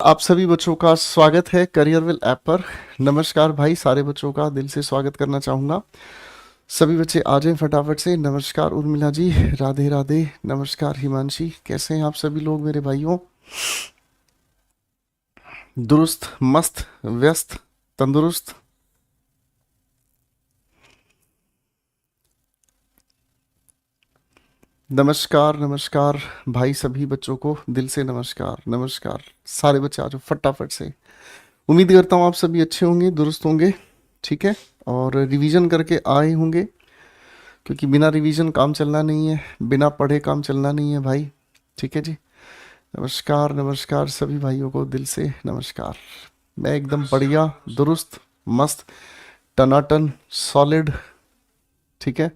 आप सभी बच्चों का स्वागत है करियरविल ऐप पर। नमस्कार भाई, सारे बच्चों का दिल से स्वागत करना चाहूँगा। सभी बच्चे आ जाएं फटाफट से। नमस्कार उर्मिला जी, राधे राधे। नमस्कार हिमांशी, कैसे हैं आप सभी लोग मेरे भाइयों? दुरुस्त, मस्त, व्यस्त, तंदुरुस्त। नमस्कार नमस्कार भाई, सभी बच्चों को दिल से नमस्कार नमस्कार। सारे बच्चे आ जाओ फटाफट से। उम्मीद करता हूँ आप सभी अच्छे होंगे, दुरुस्त होंगे, ठीक है, और रिवीजन करके आए होंगे, क्योंकि बिना रिवीजन काम चलना नहीं है, बिना पढ़े काम चलना नहीं है भाई। ठीक है जी। नमस्कार नमस्कार सभी भाइयों को दिल से नमस्कार। मैं एकदम बढ़िया, दुरुस्त, मस्त, टनाटन, सॉलिड। ठीक है,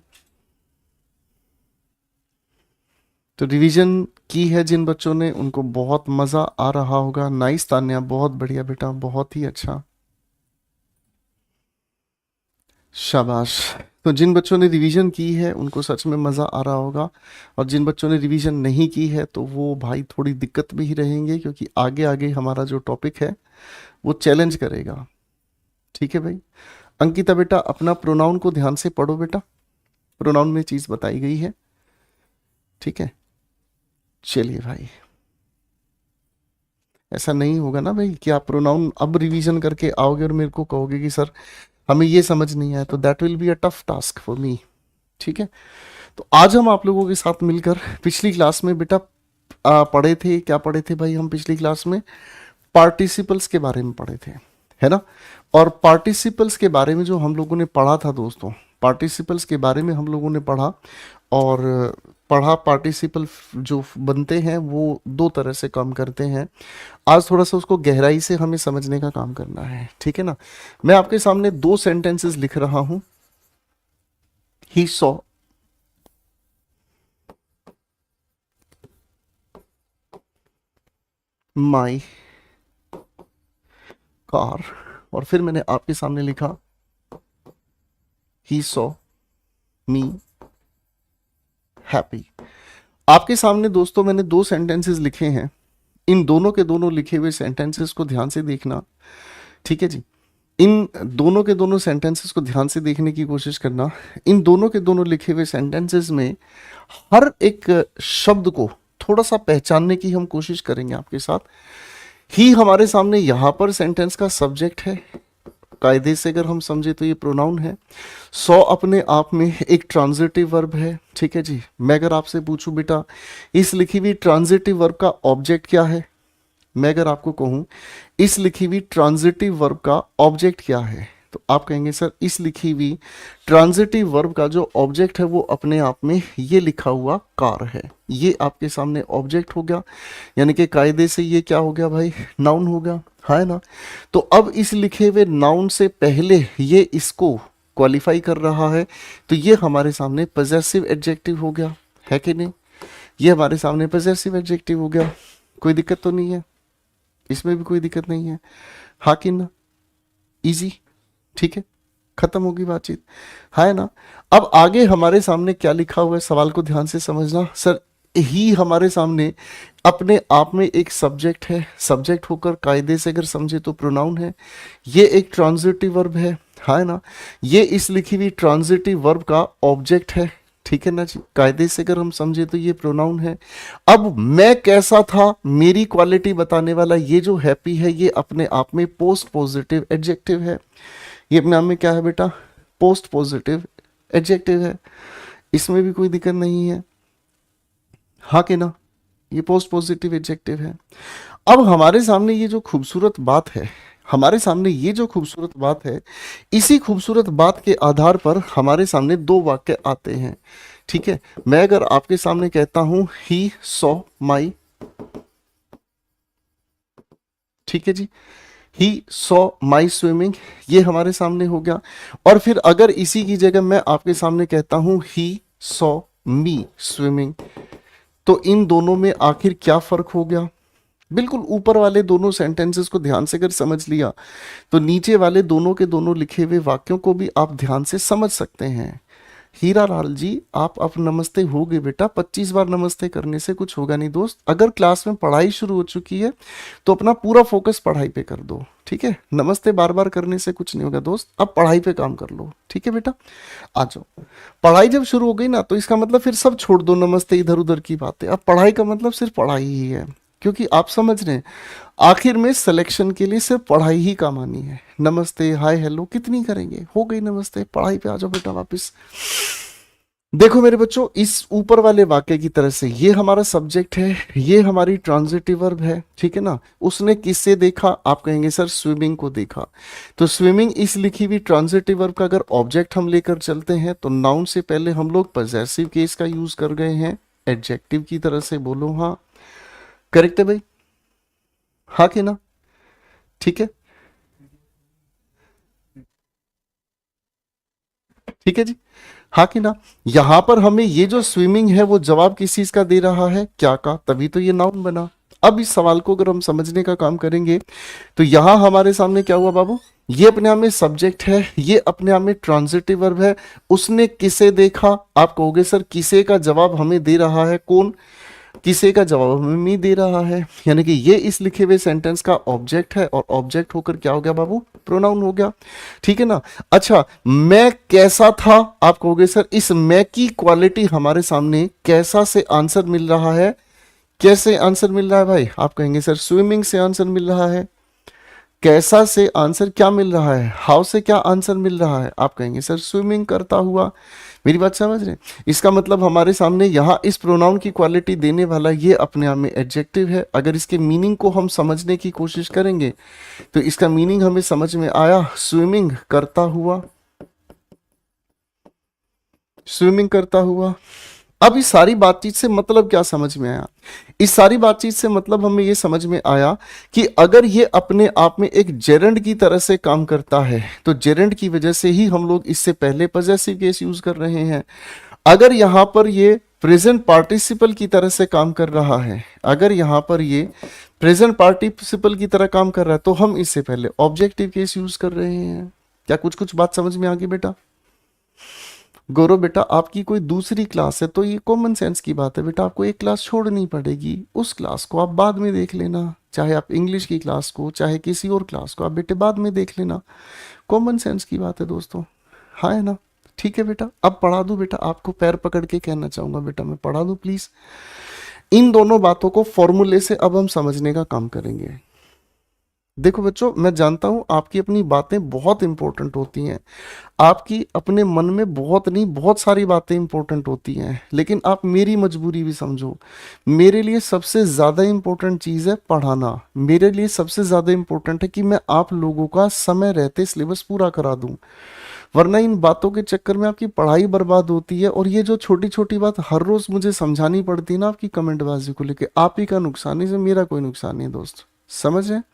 तो रिवीजन की है जिन बच्चों ने, उनको बहुत मज़ा आ रहा होगा। नाइस तान्या, बहुत बढ़िया बेटा, बहुत ही अच्छा, शाबाश। तो जिन बच्चों ने रिवीजन की है उनको सच में मज़ा आ रहा होगा, और जिन बच्चों ने रिवीजन नहीं की है तो वो भाई थोड़ी दिक्कत में ही रहेंगे, क्योंकि आगे आगे हमारा जो टॉपिक है वो चैलेंज करेगा। ठीक है भाई। अंकिता बेटा, अपना प्रोनाउन को ध्यान से पढ़ो बेटा, प्रोनाउन में चीज़ बताई गई है। ठीक है, चलिए भाई। ऐसा नहीं होगा ना भाई कि आप प्रोनाउन अब रिवीजन करके आओगे और मेरे को कहोगे कि सर हमें ये समझ नहीं आया, तो that will be a tough task for me. ठीक है, तो आज हम आप लोगों के साथ मिलकर पिछली क्लास में बेटा पढ़े थे, क्या पढ़े थे भाई हम पिछली क्लास में? पार्टिसिपल्स के बारे में पढ़े थे, है ना। और पार्टिसिपल्स के बारे में जो हम लोगों ने पढ़ा था दोस्तों, पार्टिसिपल्स के बारे में हम लोगों ने पढ़ा, और पढ़ा पार्टिसिपल जो बनते हैं वो दो तरह से काम करते हैं। आज थोड़ा सा उसको गहराई से हमें समझने का काम करना है, ठीक है ना। मैं आपके सामने दो सेंटेंसेस लिख रहा हूं। ही सॉ माई कार, और फिर मैंने आपके सामने लिखा ही सॉ मी हैप्पी। आपके सामने दोस्तों मैंने दो सेंटेंसेस लिखे हैं। इन दोनों के दोनों लिखे हुए सेंटेंसेस को ध्यान से देखना, ठीक है जी। इन दोनों के दोनों सेंटेंसेस को ध्यान से देखने की कोशिश करना। इन दोनों के दोनों लिखे हुए सेंटेंसेस में हर एक शब्द को थोड़ा सा पहचानने की हम कोशिश करेंगे आपके साथ। ही हमारे सामने यहाँ पर सेंटेंस का सब्जेक्ट है, कायदे से अगर हम समझे तो ये प्रोनाउन है। सो अपने आप में एक ट्रांजिटिव वर्ब है, ठीक है जी। मैं अगर आपसे पूछूं बेटा इस लिखी हुई ट्रांजिटिव वर्ब का ऑब्जेक्ट क्या है, मैं अगर आपको कहूं इस लिखी हुई ट्रांजिटिव वर्ब का ऑब्जेक्ट क्या है, तो आप कहेंगे सर इस लिखी हुई ट्रांजिटिव वर्ब का जो ऑब्जेक्ट है वो अपने आप में ये लिखा हुआ कार है। ये आपके सामने ऑब्जेक्ट हो गया, यानी कि कायदे से ये क्या हो गया भाई, नाउन हो गया, है ना। तो अब इस लिखे हुए नाउन से पहले ये इसको क्वालिफाई कर रहा है, तो ये हमारे सामने पजेसिव एडजेक्टिव हो गया, है कि नहीं। ये हमारे सामने पजेसिव एडजेक्टिव हो गया। कोई दिक्कत तो नहीं है, इसमें भी कोई दिक्कत नहीं है, हाँ कि ना। इजी, ठीक है, खत्म होगी बातचीत, है ना। अब आगे हमारे सामने क्या लिखा हुआ है, सवाल को ध्यान से समझना। सर ही हमारे सामने अपने आप में एक सब्जेक्ट है, सब्जेक्ट होकर कायदे से अगर समझे तो प्रोनाउन है। ये एक ट्रांजिटिव वर्ब है ना। ये इस लिखी हुई ट्रांजिटिव वर्ब का ऑब्जेक्ट है, ठीक है ना जी। कायदे से अगर हम समझे तो ये प्रोनाउन है। अब मैं कैसा था, मेरी क्वालिटी बताने वाला ये जो हैप्पी है, ये अपने आप में पोस्ट पॉजिटिव एडजेक्टिव है। ये अपने आप में क्या है बेटा, पोस्ट पॉजिटिव एडजेक्टिव है। इसमें भी कोई दिक्कत नहीं है, हाँ कि ना। ये पोस्ट पॉजिटिव एडजेक्टिव है। अब हमारे सामने ये जो खूबसूरत बात है, हमारे सामने ये जो खूबसूरत बात है, इसी खूबसूरत बात के आधार पर हमारे सामने दो वाक्य आते हैं, ठीक है। मैं अगर आपके सामने कहता हूं ही सॉ माई, ठीक है जी, ही सॉ माई स्विमिंग, ये हमारे सामने हो गया। और फिर अगर इसी की जगह मैं आपके सामने कहता हूं ही सॉ मी स्विमिंग, तो इन दोनों में आखिर क्या फर्क हो गया। बिल्कुल ऊपर वाले दोनों सेंटेंसेस को ध्यान से अगर समझ लिया तो नीचे वाले दोनों के दोनों लिखे हुए वाक्यों को भी आप ध्यान से समझ सकते हैं, हीरा लाल जी, आप अब नमस्ते हो गए बेटा, 25 बार नमस्ते करने से कुछ होगा नहीं दोस्त। अगर क्लास में पढ़ाई शुरू हो चुकी है तो अपना पूरा फोकस पढ़ाई पे कर दो, ठीक है। नमस्ते बार बार करने से कुछ नहीं होगा दोस्त, अब पढ़ाई पे काम कर लो, ठीक है बेटा। आ जाओ। पढ़ाई जब शुरू हो गई ना तो इसका मतलब फिर सब छोड़ दो, नमस्ते इधर उधर की बातें। अब पढ़ाई का मतलब सिर्फ पढ़ाई ही है, क्योंकि आप समझ रहे हैं आखिर में सिलेक्शन के लिए सिर्फ पढ़ाई ही काम आनी है। नमस्ते हाय हेलो कितनी करेंगे, हो गई नमस्ते, पढ़ाई पे आ जाओ बेटा वापस। देखो मेरे बच्चों, इस ऊपर वाले वाक्य की तरह से ये हमारा सब्जेक्ट है, ये हमारी ट्रांजिटिव वर्ब है, ठीक है ना। उसने किससे देखा, आप कहेंगे सर स्विमिंग को देखा। तो स्विमिंग इस लिखी हुई ट्रांजिटिव वर्ब का अगर ऑब्जेक्ट हम लेकर चलते हैं तो नाउन से पहले हम लोग पजेसिव केस का यूज कर गए हैं, एडजेक्टिव की तरह से बोलो हाँ। करेक्ट है भाई, हाँ कि ना, ठीक है, ठीक है जी, हाँ कि ना। यहां पर हमें ये जो स्विमिंग है वो जवाब किस चीज का दे रहा है, क्या का, तभी तो ये नाउन बना। अब इस सवाल को अगर हम समझने का काम करेंगे तो यहां हमारे सामने क्या हुआ बाबू, ये अपने आप में सब्जेक्ट है, ये अपने आप में ट्रांजिटिव वर्ब है। उसने किसे देखा, आप कहोगे सर किसे का जवाब हमें दे रहा है कौन, किसे का जवाब हमें मी दे रहा है, यानी कि ये इस लिखे हुए सेंटेंस का ऑब्जेक्ट है और ऑब्जेक्ट होकर क्या हो गया बाबू, प्रोनाउन हो गया, ठीक है ना। अच्छा, मैं कैसा था, आप कहोगे सर इस मैं की क्वालिटी हमारे सामने कैसा से आंसर मिल रहा है, कैसे आंसर मिल रहा है भाई, आप कहेंगे सर स्विमिंग से आंसर मिल रहा है। कैसा से आंसर क्या मिल रहा है, हाउ से क्या आंसर मिल रहा है, आप कहेंगे सर स्विमिंग करता हुआ। मेरी बात समझ रहे हैं? इसका मतलब हमारे सामने यहाँ इस प्रोनाउन की क्वालिटी देने वाला ये अपने आप में एडजेक्टिव है। अगर इसके मीनिंग को हम समझने की कोशिश करेंगे तो इसका मीनिंग हमें समझ में आया, स्विमिंग करता हुआ, स्विमिंग करता हुआ। अब इस सारी बातचीत से मतलब क्या समझ में आया, इस सारी बातचीत से मतलब हमें यह समझ में आया कि अगर ये अपने आप में एक जेरेंड की तरह से काम करता है तो जेरेंड की वजह से ही हम लोग इससे पहले पजेसिव केस यूज कर रहे हैं। अगर यहां पर ये प्रेजेंट पार्टिसिपल की तरह से काम कर रहा है, अगर यहां पर ये प्रेजेंट पार्टिसिपल की तरह काम कर रहा है तो हम इससे पहले ऑब्जेक्टिव केस यूज कर रहे हैं। क्या कुछ कुछ बात समझ में आ गई बेटा? गौरव बेटा आपकी कोई दूसरी क्लास है तो ये कॉमन सेंस की बात है बेटा, आपको एक क्लास छोड़नी पड़ेगी, उस क्लास को आप बाद में देख लेना, चाहे आप इंग्लिश की क्लास को चाहे किसी और क्लास को आप बेटे बाद में देख लेना, कॉमन सेंस की बात है दोस्तों, हाँ है ना। ठीक है बेटा, अब पढ़ा दूं बेटा, आपको पैर पकड़ के कहना चाहूंगा बेटा मैं पढ़ा दूं प्लीज। इन दोनों बातों को फॉर्मूले से अब हम समझने का काम करेंगे। देखो बच्चों, मैं जानता हूं आपकी अपनी बातें बहुत इंपॉर्टेंट होती हैं, आपकी अपने मन में बहुत नहीं बहुत सारी बातें इंपॉर्टेंट होती हैं, लेकिन आप मेरी मजबूरी भी समझो। मेरे लिए सबसे ज़्यादा इंपॉर्टेंट चीज़ है पढ़ाना, मेरे लिए सबसे ज़्यादा इंपॉर्टेंट है कि मैं आप लोगों का समय रहते सिलेबस पूरा करा दूं, वरना इन बातों के चक्कर में आपकी पढ़ाई बर्बाद होती है। और ये जो छोटी छोटी बात हर रोज़ मुझे समझानी पड़ती है ना आपकी कमेंटबाजी को लेकर, आप ही का नुकसान है, मेरा कोई नुकसान नहीं दोस्त, समझ रहे हैं?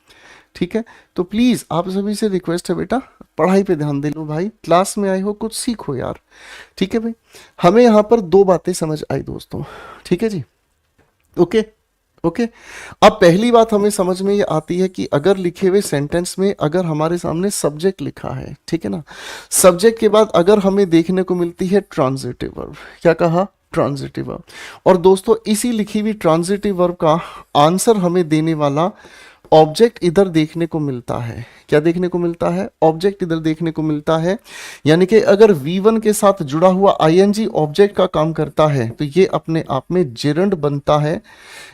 ठीक है, तो प्लीज आप सभी से रिक्वेस्ट है बेटा पढ़ाई पे ध्यान दे लो भाई, क्लास में आए हो कुछ सीखो यार, ठीक है भाई। हमें यहाँ पर दो बातें समझ आई दोस्तों, ठीक है जी, ओके ओके। अब पहली बात हमें समझ में ये आती है कि अगर लिखे हुए सेंटेंस में अगर हमारे सामने सब्जेक्ट लिखा है, ठीक है ना, सब्जेक्ट के बाद अगर हमें देखने को मिलती है ट्रांजिटिव वर्ब, क्या कहा, ट्रांजिटिव वर्ब। और दोस्तों इसी लिखी हुई ट्रांजिटिव वर्ब का आंसर हमें देने वाला ऑब्जेक्ट इधर देखने को मिलता है, क्या देखने को मिलता है, ऑब्जेक्ट इधर देखने को मिलता है। यानी कि अगर V1 के साथ जुड़ा हुआ ING ऑब्जेक्ट का काम करता है तो ये अपने आप में जेरंड बनता है,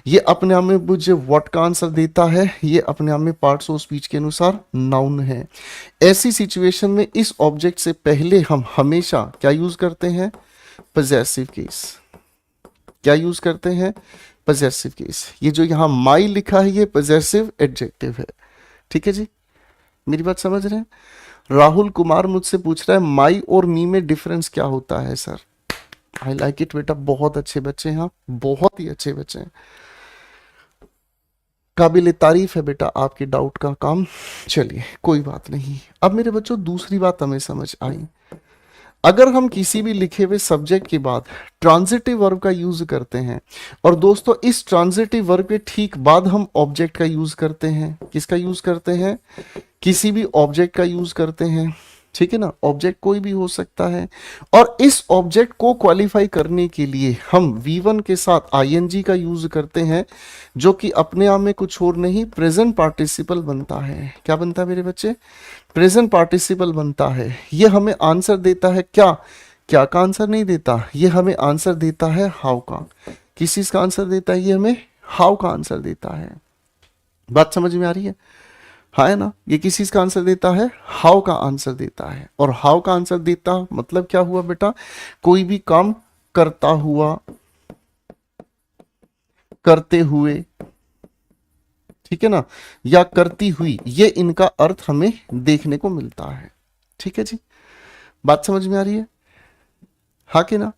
ये अपने आप में मुझे व्हाट का आंसर देता है, ये अपने आप में पार्ट्स ऑफ स्पीच के अनुसार नाउन है। ऐसी सिचुएशन में इस ऑब्जेक्ट से पहले हम हमेशा क्या यूज करते हैं, पजेसिव केस, क्या यूज करते हैं, पजेसिव केस। ये जो यहाँ माई लिखा है ये पजेसिव एडजेक्टिव है, ठीक है जी, मेरी बात समझ रहे हैं? राहुल कुमार मुझसे पूछ रहा है माई और मी में डिफरेंस क्या होता है सर। आई लाइक इट बेटा, बहुत अच्छे बच्चे हैं, बहुत ही अच्छे बच्चे हैं, काबिल तारीफ है बेटा आपके डाउट का काम। चलिए कोई बात नहीं। अब मेरे बच्चों दूसरी बात हमें समझ आई, अगर हम किसी भी लिखे हुए सब्जेक्ट के बाद ट्रांजिटिव वर्ब का यूज करते हैं, और दोस्तों इस ट्रांजिटिव वर्ब के ठीक बाद हम ऑब्जेक्ट का यूज करते हैं, किसका यूज करते हैं, किसी भी ऑब्जेक्ट का यूज करते हैं, ठीक है ना, ऑब्जेक्ट कोई भी हो सकता है। और इस ऑब्जेक्ट को क्वालिफाई करने के लिए हम V1 के साथ ing का यूज करते हैं, जो कि अपने आप में कुछ और नहीं प्रेजेंट पार्टिसिपल बनता है। क्या बनता है मेरे बच्चे? प्रेजेंट पार्टिसिपल बनता है। ये हमें आंसर देता है क्या? क्या का आंसर नहीं देता, ये हमें आंसर देता है हाउ का। किस चीज का आंसर देता है? ये हमें हाउ का आंसर देता है। बात समझ में आ रही है? हाँ है ना, ये किस चीज का आंसर देता है? हाउ का आंसर देता है। और हाउ का आंसर देता मतलब क्या हुआ बेटा? कोई भी काम करता हुआ, करते हुए, ठीक है ना, या करती हुई, ये इनका अर्थ हमें देखने को मिलता है। ठीक है जी, बात समझ में आ रही है? हाँ कि ना?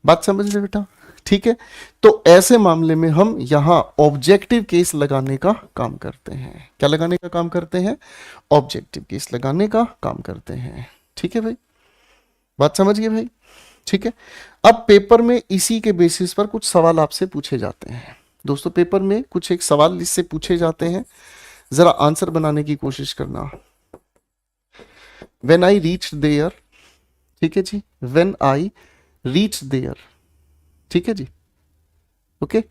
बात समझ ले बेटा। ठीक है, तो ऐसे मामले में हम यहां ऑब्जेक्टिव केस लगाने का काम करते हैं। क्या लगाने का काम करते हैं? ऑब्जेक्टिव केस लगाने का काम करते हैं। ठीक है भाई, बात समझ गए भाई? ठीक है, अब पेपर में इसी के बेसिस पर कुछ सवाल आपसे पूछे जाते हैं। दोस्तों पेपर में कुछ एक सवाल इससे पूछे जाते हैं, जरा आंसर बनाने की कोशिश करना। व्हेन आई रीच देयर, ठीक है जी, व्हेन आई रीच देयर, ठीक है जी, okay.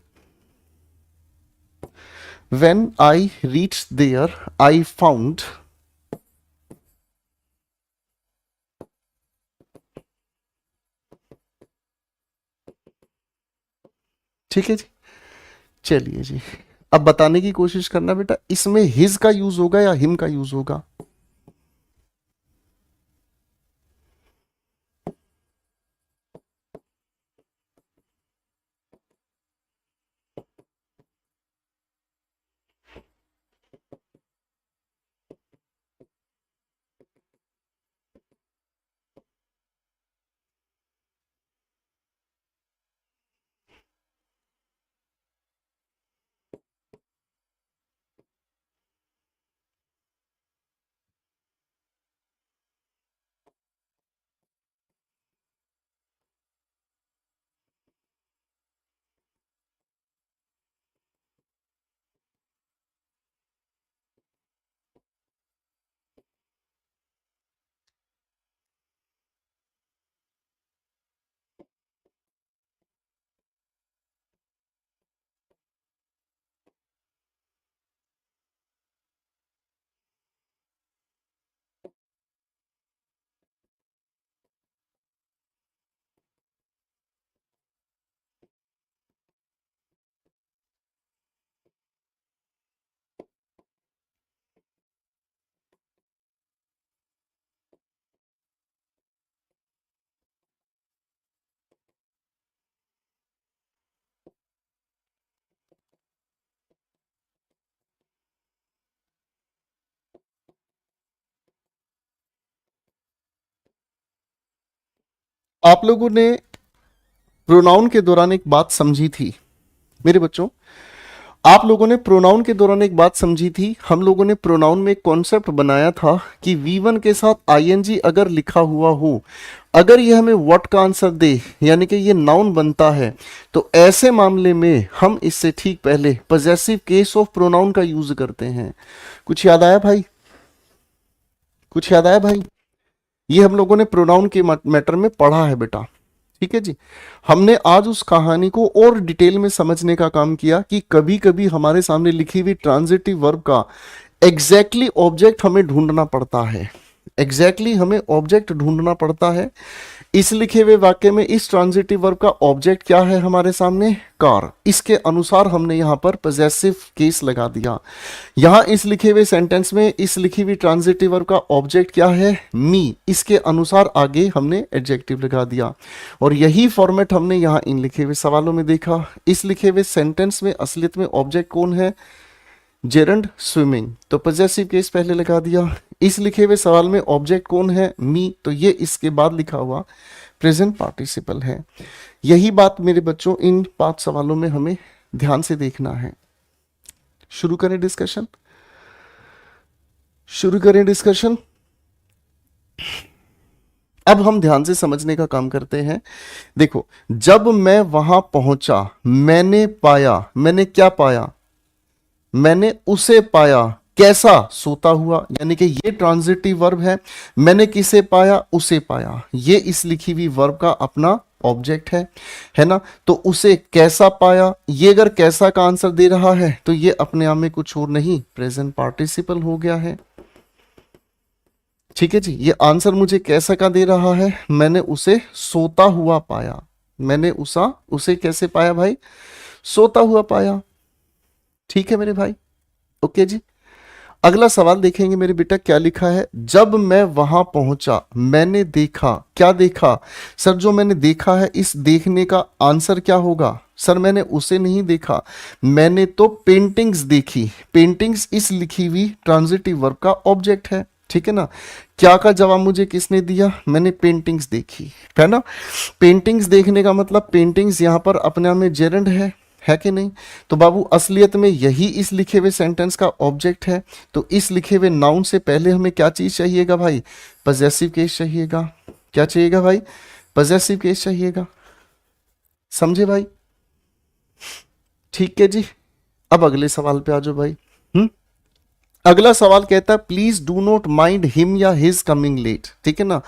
When I reach there I found, ठीक है जी। चलिए जी, अब बताने की कोशिश करना बेटा, इसमें हिज का यूज होगा या हिम का यूज होगा? आप लोगों ने प्रोनाउन के दौरान एक बात समझी थी मेरे बच्चों, आप लोगों ने प्रोनाउन के दौरान एक बात समझी थी। हम लोगों ने प्रोनाउन में एक कॉन्सेप्ट बनाया था कि V1 के साथ ing अगर लिखा हुआ हो, अगर ये हमें व्हाट का आंसर दे, यानी कि ये नाउन बनता है, तो ऐसे मामले में हम इससे ठीक पहले पजेसिव केस ऑफ प्रोनाउन का यूज करते हैं। कुछ याद आया भाई? कुछ याद आया भाई? ये हम लोगों ने प्रोनाउन के मैटर में पढ़ा है बेटा। ठीक है जी, हमने आज उस कहानी को और डिटेल में समझने का काम किया कि कभी कभी हमारे सामने लिखी हुई ट्रांजिटिव वर्ब का एग्जैक्टली ऑब्जेक्ट हमें ढूंढना पड़ता है। एग्जैक्टली हमें ऑब्जेक्ट ढूंढना पड़ता है। इस लिखे हुए वाक्य में इस ट्रांजिटिव वर्ब का ऑब्जेक्ट क्या है हमारे सामने? कार। इसके अनुसार हमने यहां पर पजेसिव केस लगा दिया। यहां इस लिखे हुए सेंटेंस में इस लिखी हुई ट्रांजिटिव वर्ब का ऑब्जेक्ट क्या है? मी। इसके अनुसार आगे हमने एडजेक्टिव लगा दिया। और यही फॉर्मेट हमने यहां इन लिखे हुए सवालों में देखा। इस लिखे हुए सेंटेंस में असलियत में ऑब्जेक्ट कौन है? जेरंड स्विमिंग, तो पजेसिव केस पहले लगा दिया। इस लिखे हुए सवाल में ऑब्जेक्ट कौन है? मी, तो ये इसके बाद लिखा हुआ प्रेजेंट पार्टिसिपल है। यही बात मेरे बच्चों इन 5 सवालों में हमें ध्यान से देखना है। शुरू करें डिस्कशन, शुरू करें डिस्कशन। अब हम ध्यान से समझने का काम करते हैं। देखो, जब मैं वहां पहुंचा, मैंने पाया, मैंने क्या पाया? मैंने उसे पाया, कैसा, सोता हुआ, यानी कि ये ट्रांजिटिव वर्ब है। मैंने किसे पाया, उसे पाया, ये इस लिखी हुई वर्ब का अपना ऑब्जेक्ट है ना। तो उसे कैसा पाया, ये अगर कैसा का आंसर दे रहा है तो ये अपने आप में कुछ और नहीं, प्रेजेंट पार्टिसिपल हो गया है। ठीक है जी, ये आंसर मुझे कैसा का दे रहा है, मैंने उसे सोता हुआ पाया। मैंने उसे कैसे पाया भाई, सोता हुआ पाया। ठीक है मेरे भाई, ओके जी। अगला सवाल देखेंगे मेरे बेटा, क्या लिखा है। जब मैं वहां पहुंचा मैंने देखा, क्या देखा सर, जो मैंने देखा है, इस देखने का आंसर क्या होगा सर, मैंने उसे नहीं देखा, मैंने तो पेंटिंग्स देखी। पेंटिंग्स इस लिखी हुई ट्रांजिटिव वर्ब का ऑब्जेक्ट है, ठीक है ना। क्या का जवाब मुझे किसने दिया, मैंने पेंटिंग्स देखी, है ना। पेंटिंग्स देखने का मतलब पेंटिंग्स यहां पर अपने आप में जेरंड है कि नहीं। तो बाबू असलियत में यही इस लिखे हुए सेंटेंस का ऑब्जेक्ट है। तो इस लिखे हुए नाउन से पहले हमें क्या चीज चाहिएगा भाई, पजेसिव केस चाहिएगा। क्या चाहिएगा भाई, पजेसिव केस चाहिएगा, समझे भाई। ठीक है जी, अब अगले सवाल पे आ जाओ भाई। अगला सवाल कहता है please do not mind him या हिज कमिंग लेट, ठीक है ना।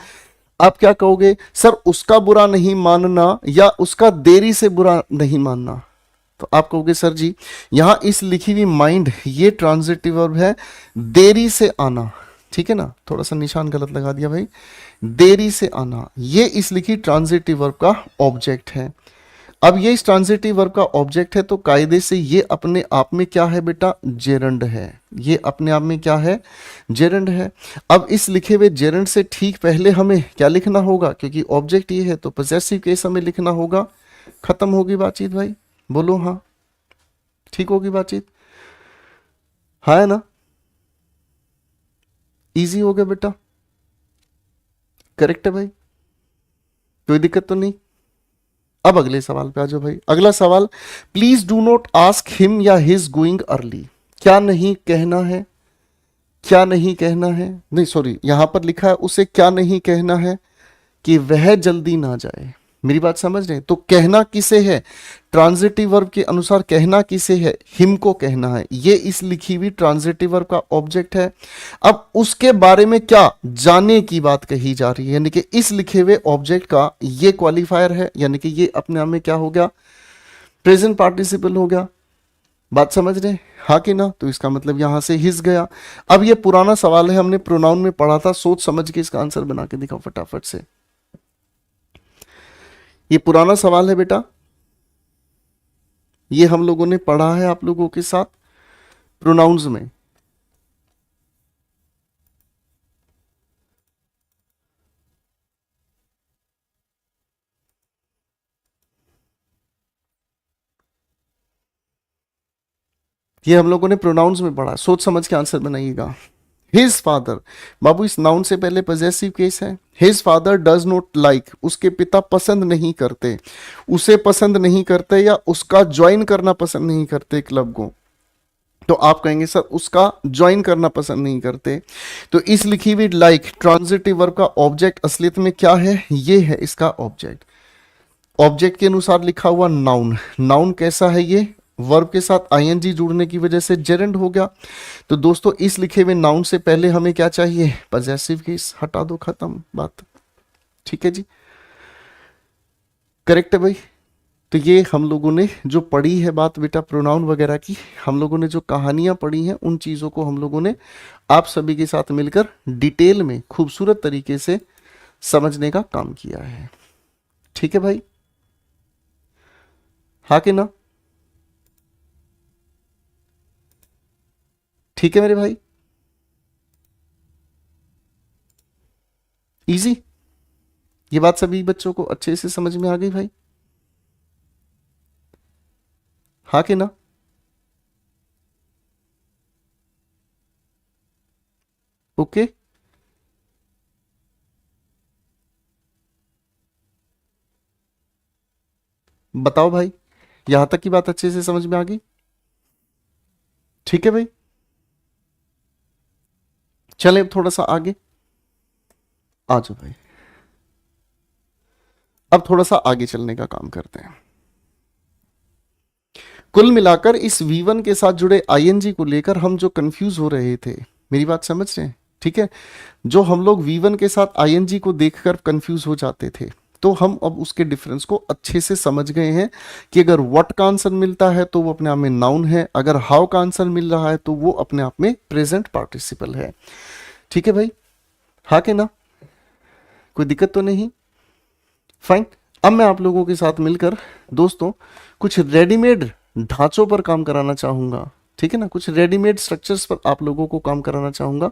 आप क्या कहोगे सर, उसका बुरा नहीं मानना या उसका देरी से बुरा नहीं मानना। तो आप कहोगे सर जी, यहां इस लिखी हुई माइंड ये ट्रांजिटिव वर्ब है, देरी से आना, ठीक है ना। थोड़ा सा निशान गलत लगा दिया भाई, देरी से आना, ये इस लिखी ट्रांजिटिव वर्ब का ऑब्जेक्ट है। अब ये इस ट्रांजिटिव वर्ब का ऑब्जेक्ट है तो कायदे से ये अपने आप में क्या है बेटा, जेरंड है। ये अपने आप में क्या है, जेरंड है। अब इस लिखे हुए जेरंड से ठीक पहले हमें क्या लिखना होगा, क्योंकि ऑब्जेक्ट ये है तो पॉसेसिव केस हमें लिखना होगा। खत्म होगी बातचीत भाई, बोलो हाँ, ठीक होगी बातचीत, हाँ है ना, इजी हो गया बेटा, करेक्ट है भाई, कोई दिक्कत तो नहीं। अब अगले सवाल पे आ जाओ भाई। अगला सवाल, please do not ask him या हिज गोइंग अर्ली। क्या नहीं कहना है, क्या नहीं कहना है, नहीं सॉरी, यहां पर लिखा है उसे क्या नहीं कहना है कि वह जल्दी ना जाए। मेरी बात समझ रहे हैं, तो कहना किसे है, ट्रांजिटिव वर्ब के अनुसार कहना किसे है, हिम को कहना है। ये इस लिखी हुई ट्रांजिटिव वर्ब का ऑब्जेक्ट है। अब उसके बारे में क्या जाने की बात कही जा रही है, यानी कि इस लिखे हुए ऑब्जेक्ट का ये क्वालिफायर है, यानी कि ये अपने आप में क्या हो गया, प्रेजेंट पार्टिसिपल हो गया। बात समझ रहे हैं? हाँ कि ना। तो इसका मतलब यहां से हिस गया। अब ये पुराना सवाल है, हमने प्रोनाउन में पढ़ा था, सोच समझ के इसका आंसर बना के दिखाओ फटाफट से। ये पुराना सवाल है बेटा, ये हम लोगों ने पढ़ा है आप लोगों के साथ प्रोनाउंस में। ये हम लोगों ने प्रोनाउंस में पढ़ा, सोच समझ के आंसर बनाइएगा। हिज फादर, बाबू इस नाउन से पहले पॉजेसिव केस है। His father does not like, उसके पिता पसंद नहीं करते, उसे पसंद नहीं करते या उसका ज्वाइन करना पसंद नहीं करते क्लब को। तो आप कहेंगे सर उसका ज्वाइन करना पसंद नहीं करते। तो इस लिखी हुई लाइक ट्रांजिटिव वर्ब का ऑब्जेक्ट असलियत में क्या है, ये है इसका ऑब्जेक्ट। ऑब्जेक्ट के अनुसार लिखा हुआ नाउन, नाउन कैसा है, ये वर्ब के साथ आईएनजी जुड़ने की वजह से जेरेंड हो गया। तो दोस्तों इस लिखे हुए नाउन से पहले हमें क्या चाहिए, पॉजेसिव केस, हटा दो, खत्म बात। ठीक है जी, करेक्ट है भाई। तो ये हम लोगों ने जो पढ़ी है बात बेटा प्रोनाउन वगैरह की, हम लोगों ने जो कहानियां पढ़ी हैं उन चीज़ों को हम लोगों ने आप सभी के साथ मिलकर डिटेल में खूबसूरत तरीके से समझने का काम किया है। ठीक है भाई, हाँ कि ना, ठीक है मेरे भाई, इजी, ये बात सभी बच्चों को अच्छे से समझ में आ गई भाई, हाँ कि ना। ओके, बताओ भाई, यहां तक की बात अच्छे से समझ में आ गई। ठीक है भाई, चलें अब थोड़ा सा आगे आ जाओ भाई। अब थोड़ा सा आगे चलने का काम करते हैं। कुल मिलाकर इस V1 के साथ जुड़े आईएनजी को लेकर हम जो कंफ्यूज हो रहे थे, मेरी बात समझ रहे हैं, ठीक है, जो हम लोग V1 के साथ आईएनजी को देखकर कंफ्यूज हो जाते थे, तो हम अब उसके डिफरेंस को अच्छे से समझ गए हैं कि अगर व्हाट का आंसर मिलता है तो वो अपने आप में नाउन है, अगर हाउ का आंसर मिल रहा है तो वो अपने आप में प्रेजेंट पार्टिसिपल है। ठीक है भाई, हाँ के ना, कोई दिक्कत तो नहीं? फाइन। अब मैं आप लोगों के साथ मिलकर दोस्तों कुछ रेडीमेड ढांचों पर काम कराना चाहूंगा, ठीक है ना, कुछ रेडीमेड स्ट्रक्चर्स पर आप लोगों को काम कराना चाहूंगा।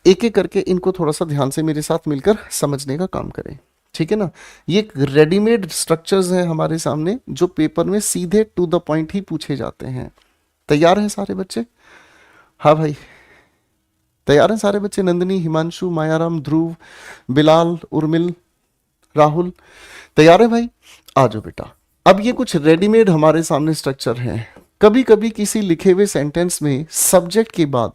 एक एक करके इनको थोड़ा सा ध्यान से मेरे साथ मिलकर समझने का काम करें, ठीक है ना। ये रेडीमेड स्ट्रक्चर्स हैं हमारे सामने जो पेपर में सीधे टू द पॉइंट ही पूछे जाते हैं। तैयार हैं सारे बच्चे? हाँ भाई, तैयार हैं सारे बच्चे? नंदिनी, हिमांशु, मायाराम, ध्रुव, बिलाल, उर्मिल, राहुल, तैयार है भाई? आ जाओ बेटा। अब ये कुछ रेडीमेड हमारे सामने स्ट्रक्चर हैं। कभी कभी किसी लिखे हुए सेंटेंस में सब्जेक्ट के बाद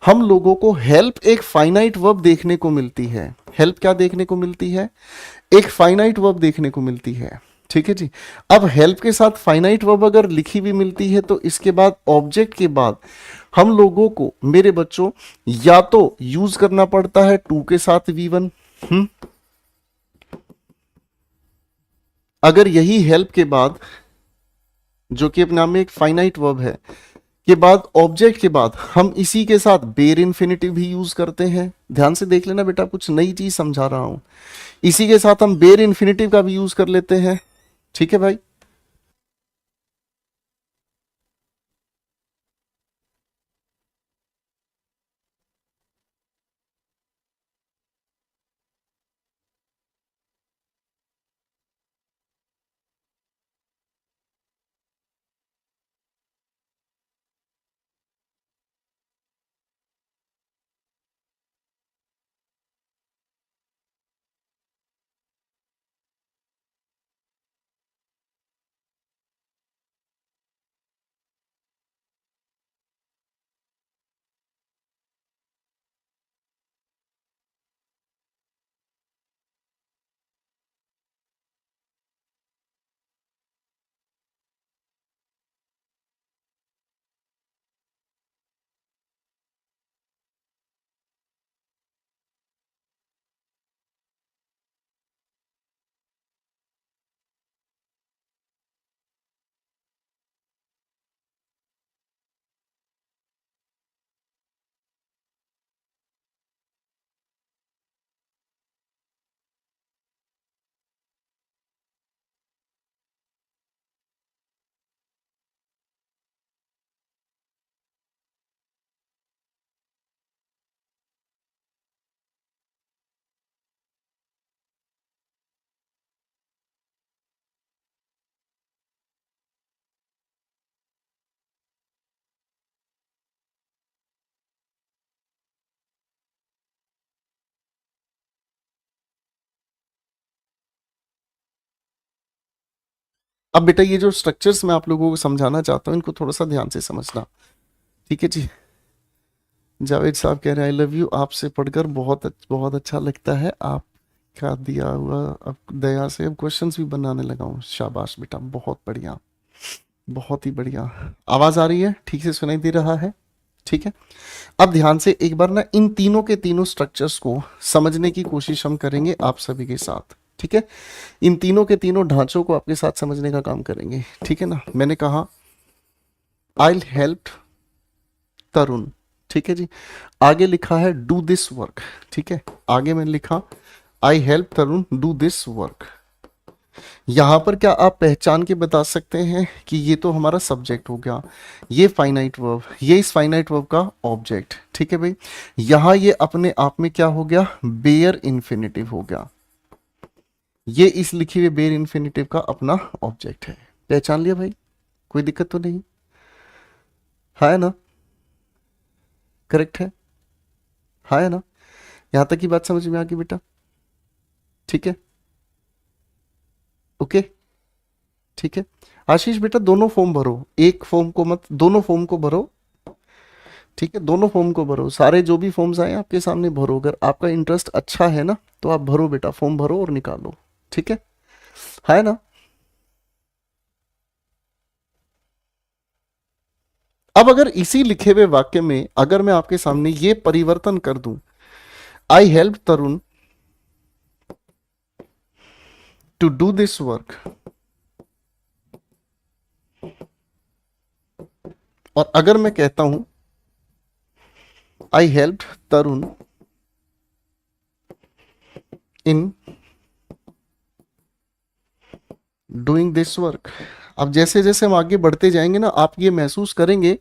हम लोगों को हेल्प एक फाइनाइट वर्ब देखने को मिलती है। हेल्प क्या देखने को मिलती है? एक फाइनाइट वर्ब देखने को मिलती है, ठीक है जी। अब हेल्प के साथ फाइनाइट वर्ब अगर लिखी हुई मिलती है तो इसके बाद ऑब्जेक्ट के बाद हम लोगों को, मेरे बच्चों, या तो यूज करना पड़ता है टू के साथ V1, अगर यही हेल्प के बाद, जो कि अपने आप में एक फाइनाइट वर्ब है, के बाद ऑब्जेक्ट के बाद हम इसी के साथ बेर इन्फिनिटिव भी यूज करते हैं। ध्यान से देख लेना बेटा, कुछ नई चीज समझा रहा हूं। इसी के साथ हम बेर इन्फिनिटिव का भी यूज कर लेते हैं, ठीक है भाई। अब बेटा ये जो स्ट्रक्चर्स मैं आप लोगों को समझाना चाहता हूँ, इनको थोड़ा सा ध्यान से समझना, ठीक है जी। जावेद साहब कह रहे हैं आई लव यू, आपसे पढ़कर बहुत अच्छा लगता है, आपका दिया हुआ अब दया से अब क्वेश्चंस भी बनाने लगा हूँ। शाबाश बेटा, बहुत बढ़िया, बहुत ही बढ़िया। आवाज आ रही है? ठीक से सुनाई दे रहा है? ठीक है। अब ध्यान से एक बार ना इन तीनों के तीनों स्ट्रक्चर्स को समझने की कोशिश हम करेंगे आप सभी के साथ, ठीक है। इन तीनों के तीनों ढांचों को आपके साथ समझने का काम करेंगे, ठीक है ना। मैंने कहा आई हेल्प तरुण, ठीक है जी। आगे लिखा है डू दिस वर्क, ठीक है। आगे मैंने लिखा आई help Tarun do this work. यहां पर क्या आप पहचान के बता सकते हैं कि ये तो हमारा सब्जेक्ट हो गया, ये फाइनाइट वर्ब, ये इस फाइनाइट वर्ब का ऑब्जेक्ट, ठीक है भाई। यहां ये अपने आप में क्या हो गया? बेयर इन्फिनिटिव हो गया। ये इस लिखी हुई बेयर इन्फिनिटिव का अपना ऑब्जेक्ट है। पहचान लिया भाई? कोई दिक्कत तो नहीं है ना? करेक्ट है? हाँ है ना? यहां तक की बात समझ में आ गई बेटा? ठीक है, ओके, ठीक है। आशीष बेटा दोनों फॉर्म भरो, एक फॉर्म को मत, दोनों फॉर्म को भरो, ठीक है। दोनों फॉर्म को भरो, सारे जो भी फॉर्म्स आए आपके सामने भरो। अगर आपका इंटरेस्ट अच्छा है ना तो आप भरो बेटा, फॉर्म भरो और निकालो, ठीक है ना? अब अगर इसी लिखे हुए वाक्य में अगर मैं आपके सामने ये परिवर्तन कर दूं, I help Tarun to do this work, और अगर मैं कहता हूं I help Tarun in doing this work. अब जैसे जैसे हम आगे बढ़ते जाएंगे ना, आप ये महसूस करेंगे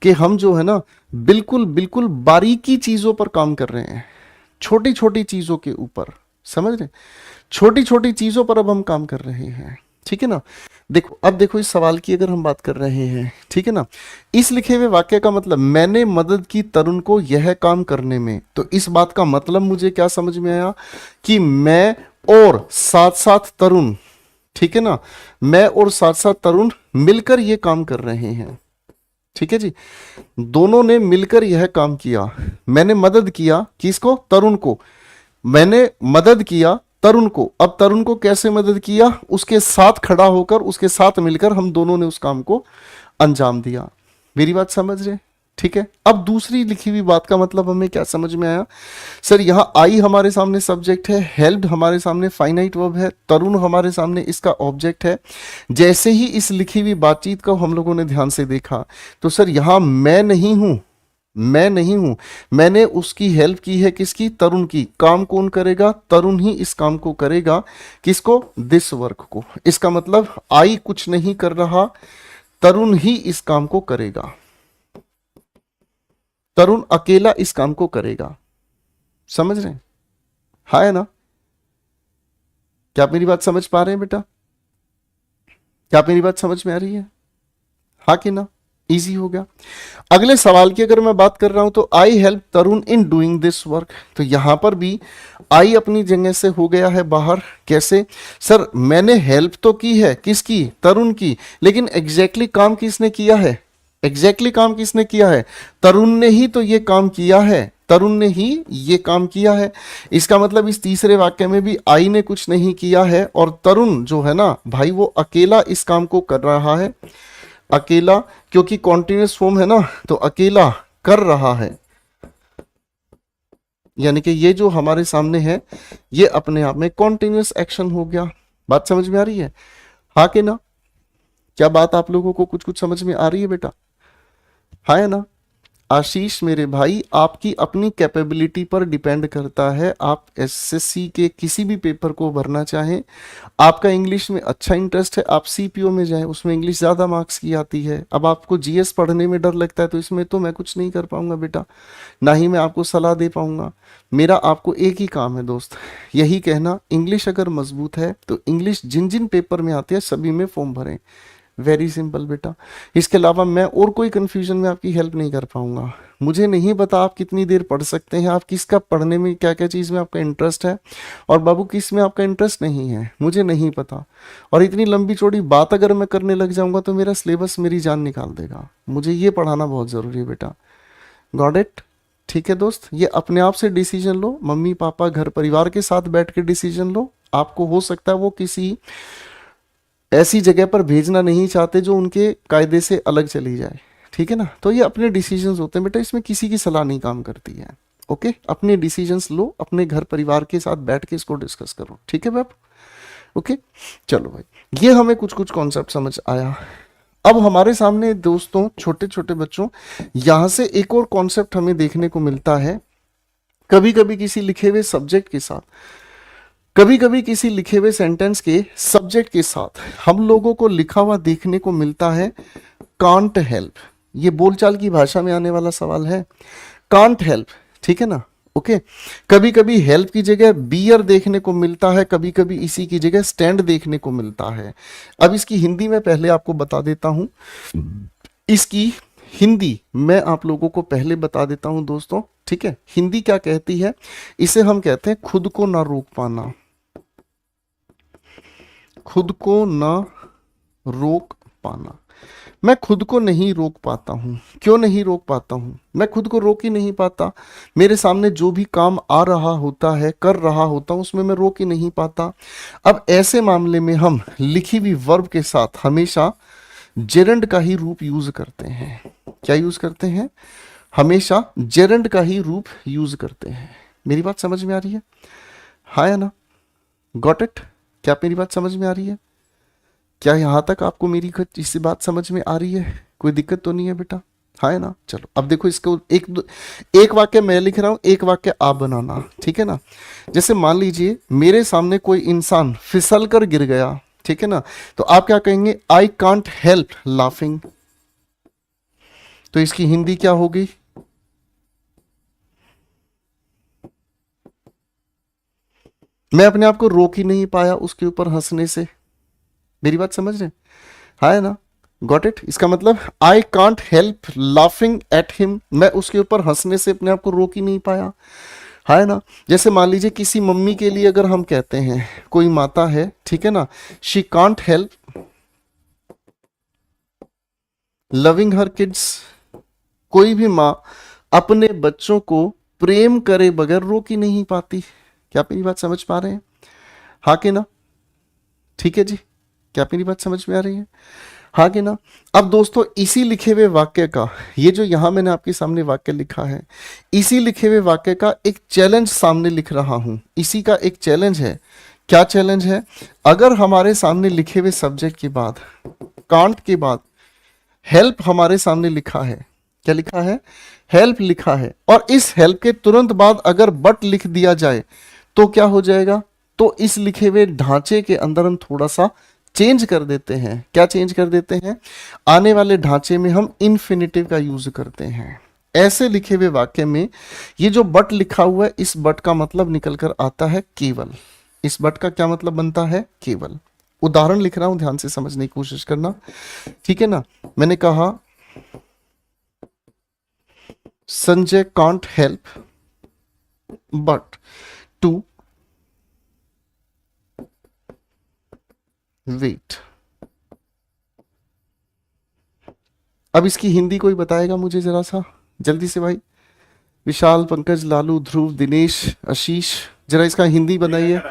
कि हम जो है ना बिल्कुल बिल्कुल बारीकी चीजों पर काम कर रहे हैं, छोटी छोटी चीजों के ऊपर, समझ रहे, छोटी छोटी चीजों पर अब हम काम कर रहे हैं, ठीक है ना। देखो अब देखो इस सवाल की अगर हम बात कर रहे हैं, ठीक है ना, इस लिखे हुए वाक्य का मतलब मैंने मदद की तरुण को यह काम करने में, तो इस बात का मतलब मुझे क्या समझ में आया कि मैं और साथ साथ तरुण, ठीक है ना, मैं और साथ साथ तरुण मिलकर ये काम कर रहे हैं, ठीक है जी, दोनों ने मिलकर यह काम किया। मैंने मदद किया किसको, तरुण को, मैंने मदद किया तरुण को। अब तरुण को कैसे मदद किया, उसके साथ खड़ा होकर, उसके साथ मिलकर हम दोनों ने उस काम को अंजाम दिया। मेरी बात समझ रहे, ठीक है। अब दूसरी लिखी हुई बात का मतलब हमें क्या समझ में आया, सर यहां आई हमारे सामने सब्जेक्ट है, हेल्प हमारे सामने फाइनाइट वर्ब है, तरुण हमारे सामने इसका ऑब्जेक्ट है। जैसे ही इस लिखी हुई बातचीत को हम लोगों ने ध्यान से देखा तो सर यहां मैं नहीं हूं, मैं नहीं हूं, मैंने उसकी हेल्प की है, किसकी, तरुण की। काम कौन करेगा, तरुण ही इस काम को करेगा, किसको, दिस वर्क को। इसका मतलब आई कुछ नहीं कर रहा, तरुण ही इस काम को करेगा, तरुण अकेला इस काम को करेगा। समझ रहे हैं, हाँ है ना, क्या आप मेरी बात समझ पा रहे हैं बेटा, क्या आप मेरी बात समझ में आ रही है, हाँ कि ना, इजी हो गया। अगले सवाल की अगर मैं बात कर रहा हूं तो आई help Tarun in doing this work, तो यहां पर भी आई अपनी जगह से हो गया है बाहर। कैसे, सर मैंने हेल्प तो की है, किसकी, तरुण की, लेकिन एग्जैक्टली काम किसने किया है, एग्जैक्टली काम किसने किया है, तरुण ने ही तो ये काम किया है, तरुण ने ही ये काम किया है। इसका मतलब इस तीसरे वाक्य में भी आई ने कुछ नहीं किया है और तरुण जो है ना भाई वो अकेला इस काम को कर रहा है, अकेला, क्योंकि कॉन्टिन्यूअस फॉर्म है ना, तो अकेला कर रहा है। यानी कि ये जो हमारे सामने है ये अपने आप में कॉन्टिन्यूअस एक्शन हो गया। बात समझ में आ रही है, हाँ कि ना, क्या बात आप लोगों को कुछ कुछ समझ में आ रही है बेटा, हाँ है ना। आशीष मेरे भाई, आपकी अपनी कैपेबिलिटी पर डिपेंड करता है, आप एसएससी के किसी भी पेपर को भरना चाहें, आपका इंग्लिश में अच्छा इंटरेस्ट है, आप सीपीओ में जाएं, उसमें इंग्लिश ज़्यादा मार्क्स की आती है। अब आपको जीएस पढ़ने में डर लगता है तो इसमें तो मैं कुछ नहीं कर पाऊंगा बेटा, ना ही मैं आपको सलाह दे पाऊंगा। मेरा आपको एक ही काम है दोस्त, यही कहना, इंग्लिश अगर मजबूत है तो इंग्लिश जिन जिन पेपर में आती है सभी में फॉर्म भरें। वेरी सिंपल बेटा, इसके अलावा मैं और कोई कंफ्यूजन में आपकी हेल्प नहीं कर पाऊंगा। मुझे नहीं पता आप कितनी देर पढ़ सकते हैं, आप किसका पढ़ने में क्या क्या चीज़ में आपका इंटरेस्ट है और बाबू किस में आपका इंटरेस्ट नहीं है, मुझे नहीं पता। और इतनी लंबी चौड़ी बात अगर मैं करने लग जाऊंगा तो मेरा सिलेबस मेरी जान निकाल देगा। मुझे ये पढ़ाना बहुत ज़रूरी है बेटा, गॉट इट, ठीक है दोस्त। ये अपने आप से डिसीजन लो, मम्मी पापा घर परिवार के साथ बैठ के डिसीजन लो। आपको हो सकता है वो किसी ऐसी जगह पर भेजना नहीं चाहते जो उनके कायदे से अलग चली जाए, ठीक है ना। तो ये अपने डिसीजंस होते हैं बेटा, इसमें किसी की सलाह नहीं काम करती है। ओके, अपने डिसीजंस लो, अपने घर परिवार के साथ बैठ के इसको डिस्कस करो, ठीक है बाप। ओके चलो भाई, ये हमें कुछ कुछ कॉन्सेप्ट समझ आया। अब हमारे सामने दोस्तों छोटे छोटे बच्चों यहां से एक और कॉन्सेप्ट हमें देखने को मिलता है, कभी कभी किसी लिखे हुए सब्जेक्ट के साथ, कभी कभी किसी लिखे हुए सेंटेंस के सब्जेक्ट के साथ हम लोगों को लिखा हुआ देखने को मिलता है कांट हेल्प। ये बोलचाल की भाषा में आने वाला सवाल है, कांट हेल्प, ठीक है ना। ओके, कभी कभी हेल्प की जगह बियर देखने को मिलता है, कभी कभी इसी की जगह स्टैंड देखने को मिलता है। अब इसकी हिंदी में पहले आपको बता देता हूं, इसकी हिंदी मैं आप लोगों को पहले बता देता हूं दोस्तों, ठीक है। हिंदी क्या कहती है, इसे हम कहते हैं खुद को ना रोक पाना, खुद को ना रोक पाना। मैं खुद को नहीं रोक पाता हूं, क्यों नहीं रोक पाता हूं, मैं खुद को रोक ही नहीं पाता। मेरे सामने जो भी काम आ रहा होता है, कर रहा होता हूं, उसमें मैं रोक ही नहीं पाता। अब ऐसे मामले में हम लिखी हुई वर्ब के साथ हमेशा जेरंड का ही रूप यूज करते हैं। क्या यूज करते हैं? हमेशा जेरंड का ही रूप यूज करते हैं। मेरी बात समझ में आ रही है? हाँ या ना? Got it? क्या मेरी बात समझ में आ रही है? क्या यहां तक आपको मेरी इसी बात समझ में आ रही है? कोई दिक्कत तो नहीं है बेटा? हाँ है ना? चलो अब देखो, इसको एक वाक्य मैं लिख रहा हूं, एक वाक्य आप बनाना, ठीक है ना? जैसे मान लीजिए मेरे सामने कोई इंसान फिसल कर गिर गया, ठीक है ना? तो आप क्या कहेंगे? I can't help laughing. तो इसकी हिंदी क्या होगी? मैं अपने आप को रोक ही नहीं पाया उसके ऊपर हंसने से। मेरी बात समझ रहे हैं? हाँ है ना? Got it? इसका मतलब I can't help laughing at him, मैं उसके ऊपर हंसने से अपने आप को रोक ही नहीं पाया। हाँ है ना? जैसे मान लीजिए किसी मम्मी के लिए अगर हम कहते हैं, कोई माता है, ठीक है ना, she can't help loving her kids. कोई भी माँ अपने बच्चों को प्रेम करे बगैर रोक ही नहीं पाती। क्या आप मेरी बात समझ पा रहे हैं? हाँ कि ना? ठीक है जी। क्या आप मेरी बात समझ में आ रही है? हाँ कि ना? अब दोस्तों इसी लिखे हुए वाक्य का, ये जो यहां मैंने आपके सामने वाक्य लिखा है, इसी लिखे हुए वाक्य का एक चैलेंज सामने लिख रहा हूं। इसी का एक चैलेंज है। क्या चैलेंज है? अगर हमारे सामने लिखे हुए सब्जेक्ट के बाद, कांट के बाद हेल्प हमारे सामने लिखा है, क्या लिखा है? हेल्प लिखा है, और इस हेल्प के तुरंत बाद अगर बट लिख दिया जाए तो क्या हो जाएगा? तो इस लिखे हुए ढांचे के अंदर हम थोड़ा सा चेंज कर देते हैं। क्या चेंज कर देते हैं? आने वाले ढांचे में हम इन्फिनिटिव का यूज करते हैं। ऐसे लिखे हुए वाक्य में ये जो बट लिखा हुआ है, इस बट का मतलब निकल कर आता है केवल। इस बट का क्या मतलब बनता है? केवल। उदाहरण लिख रहा हूं, ध्यान से समझने की कोशिश करना, ठीक है ना? मैंने कहा Sanjay can't help but to wait. अब इसकी हिंदी कोई बताएगा मुझे जरा सा, जल्दी से भाई? विशाल, पंकज, लालू, ध्रुव, दिनेश, आशीष, जरा इसका हिंदी बनाइए।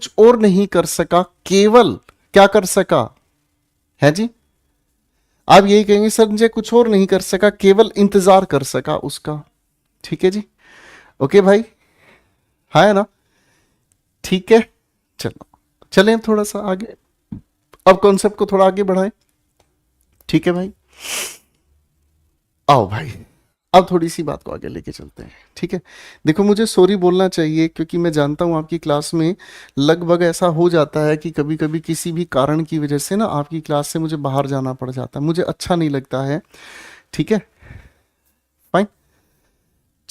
कुछ और नहीं कर सका, केवल क्या कर सका है जी? आप यही कहेंगे संजय कुछ और नहीं कर सका, केवल इंतजार कर सका उसका। ठीक है जी, ओके भाई, है ना? ठीक है, चलो चलें थोड़ा सा आगे, अब कॉन्सेप्ट को थोड़ा आगे बढ़ाएं। ठीक है भाई, आओ भाई, अब थोड़ी सी बात को आगे लेके चलते हैं। ठीक है, देखो मुझे सॉरी बोलना चाहिए क्योंकि मैं जानता हूं आपकी क्लास में लगभग ऐसा हो जाता है कि कभी कभी किसी भी कारण की वजह से ना आपकी क्लास से मुझे बाहर जाना पड़ जाता है, मुझे अच्छा नहीं लगता है। ठीक है, फाइन,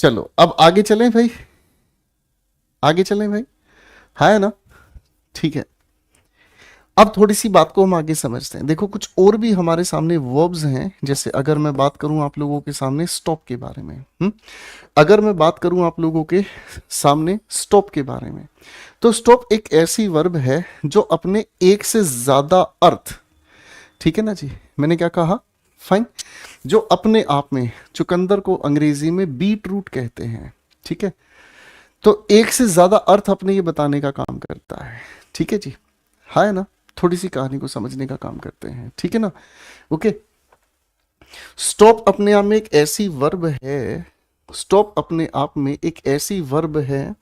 चलो अब आगे चलें भाई, आगे चलें भाई, है ना? ठीक है, अब थोड़ी सी बात को हम आगे समझते हैं। देखो कुछ और भी हमारे सामने वर्ब्स हैं, जैसे अगर मैं बात करूं आप लोगों के सामने स्टॉप के बारे में, अगर मैं बात करूं आप लोगों के सामने स्टॉप के बारे में, तो स्टॉप एक ऐसी वर्ब है जो अपने एक से ज्यादा अर्थ, ठीक है ना जी, मैंने क्या कहा, फाइन, जो अपने आप में, चुकंदर को अंग्रेजी में बीट रूट कहते हैं। ठीक है, तो एक से ज्यादा अर्थ अपने ये बताने का काम करता है। ठीक है जी, है ना? थोड़ी सी कहानी को समझने का काम करते हैं, ठीक है ना? ओके, स्टॉप अपने आप में एक ऐसी वर्ब है, स्टॉप अपने आप में एक ऐसी वर्ब है,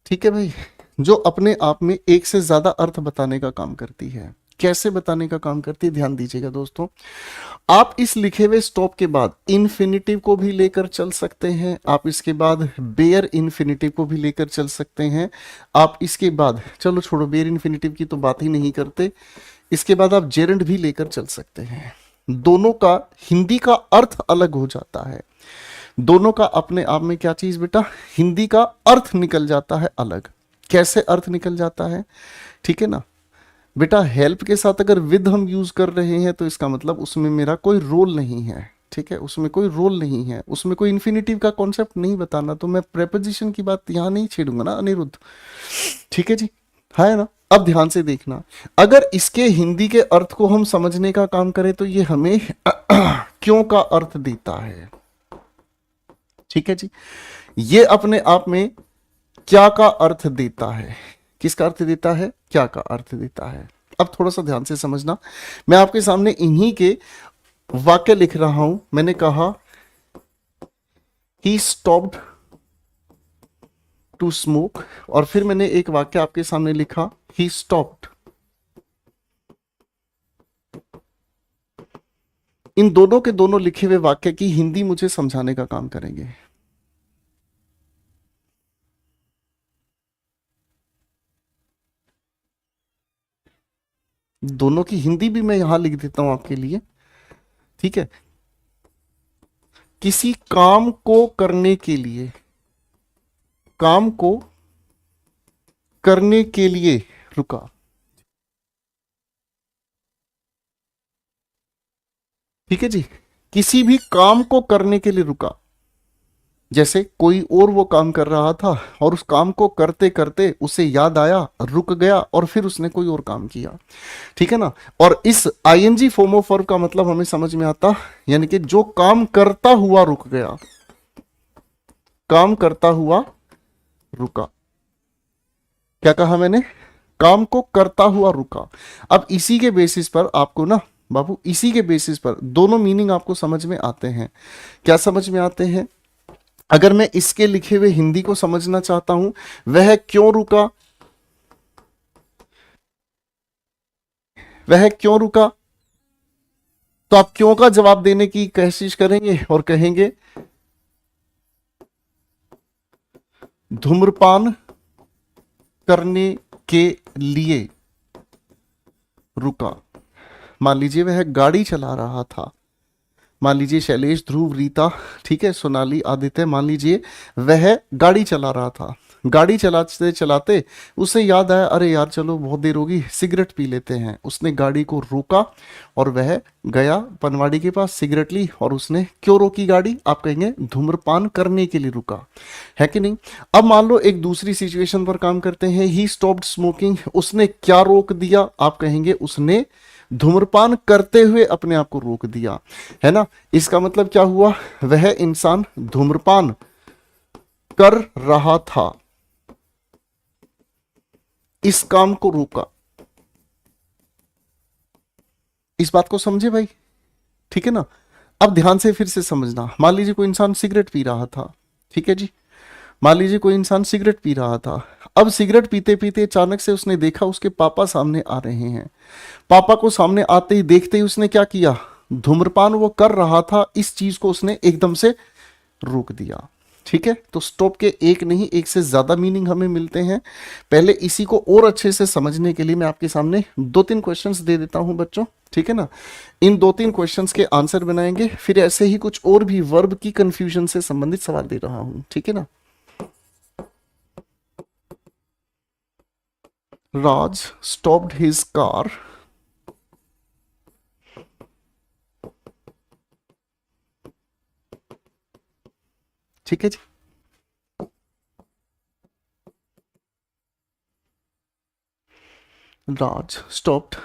ठीक है भाई, जो अपने आप में एक से ज्यादा अर्थ बताने का काम करती है। कैसे बताने का काम करती है, ध्यान दीजिएगा दोस्तों। आप इस लिखे हुए स्टॉप के बाद इन्फिनिटिव को भी लेकर चल सकते हैं, आप इसके बाद बेयर इन्फिनिटिव को भी लेकर चल सकते हैं, आप इसके बाद, चलो छोड़ो बेयर इन्फिनिटिव की तो बात ही नहीं करते, इसके बाद आप जेरंड भी लेकर चल सकते हैं। दोनों का हिंदी का अर्थ अलग हो जाता है, दोनों का अपने आप में क्या चीज बेटा, हिंदी का अर्थ निकल जाता है अलग। कैसे अर्थ निकल जाता है, ठीक है ना बेटा? हेल्प के साथ अगर विद हम यूज कर रहे हैं तो इसका मतलब उसमें मेरा कोई रोल नहीं है। ठीक है, उसमें कोई रोल नहीं है, उसमें कोई इन्फिनिटिव का कॉन्सेप्ट नहीं बताना, तो मैं प्रेपोजिशन की बात यहां नहीं छेड़ूंगा ना अनिरुद्ध। ठीक है जी, है ना? अब ध्यान से देखना, अगर इसके हिंदी के अर्थ को हम समझने का काम करें तो ये हमें क्यों का अर्थ देता है। ठीक है जी, ये अपने आप में क्या का अर्थ देता है, किसका अर्थ देता है, क्या का अर्थ देता है। अब थोड़ा सा ध्यान से समझना, मैं आपके सामने इन्हीं के वाक्य लिख रहा हूं। मैंने कहा ही स्टॉप्ड टू स्मोक, और फिर मैंने एक वाक्य आपके सामने लिखा ही स्टॉप्ड। इन दोनों के दोनों लिखे हुए वाक्य की हिंदी मुझे समझाने का काम करेंगे। दोनों की हिंदी भी मैं यहां लिख देता हूं आपके लिए। ठीक है, किसी काम को करने के लिए, काम को करने के लिए रुका। ठीक है जी, किसी भी काम को करने के लिए रुका, जैसे कोई और वो काम कर रहा था और उस काम को करते करते उसे याद आया, रुक गया और फिर उसने कोई और काम किया। ठीक है ना? और इस आईएनजी फॉर्म ऑफ वर्ब का मतलब हमें समझ में आता, यानी कि जो काम करता हुआ रुक गया, काम करता हुआ रुका। क्या कहा मैंने? काम को करता हुआ रुका। अब इसी के बेसिस पर आपको ना बाबू, इसी के बेसिस पर दोनों मीनिंग आपको समझ में आते हैं। क्या समझ में आते हैं? अगर मैं इसके लिखे हुए हिंदी को समझना चाहता हूं, वह क्यों रुका, वह क्यों रुका, तो आप क्यों का जवाब देने की कोशिश करेंगे और कहेंगे धूम्रपान करने के लिए रुका। मान लीजिए वह गाड़ी चला रहा था, मान लीजिए शैलेश, ध्रुव, रीता, ठीक है, सोनाली, आदित्य, मान लीजिए वह गाड़ी चला रहा था, गाड़ी चलाते चलाते उसे याद आया, अरे यार चलो बहुत देर होगी, सिगरेट पी लेते हैं। उसने गाड़ी को रोका और वह गया पनवाड़ी के पास, सिगरेट ली, और उसने क्यों रोकी गाड़ी, आप कहेंगे धूम्रपान करने के लिए रुका, है कि नहीं? अब मान लो एक दूसरी सिचुएशन पर काम करते हैं, ही स्टॉप्ड स्मोकिंग, उसने क्या रोक दिया, आप कहेंगे उसने धूम्रपान करते हुए अपने आप को रोक दिया, है ना? इसका मतलब क्या हुआ, वह इंसान धूम्रपान कर रहा था, इस काम को रोका। इस बात को समझे भाई, ठीक है ना। अब ध्यान से फिर से समझना, मान लीजिए कोई इंसान सिगरेट पी रहा था, ठीक है जी, मान लीजिए कोई इंसान सिगरेट पी रहा था। अब सिगरेट पीते पीते अचानक से उसने देखा उसके पापा सामने आ रहे हैं। पापा को सामने आते ही देखते ही उसने क्या किया, धूम्रपान वो कर रहा था इस चीज को उसने एकदम से रोक दिया। ठीक है, तो स्टॉप के एक नहीं एक से ज्यादा मीनिंग हमें मिलते हैं। पहले इसी को और अच्छे से समझने के लिए मैं आपके सामने 2-3 क्वेश्चंस दे देता हूं बच्चों, ठीक है ना। इन 2-3 क्वेश्चंस के आंसर बनाएंगे, फिर ऐसे ही कुछ और भी वर्ब की कंफ्यूजन से संबंधित सवाल दे रहा हूं, ठीक है ना। राज स्टॉप्ड हिज कार ठीक है जी। राज स्टॉप्ड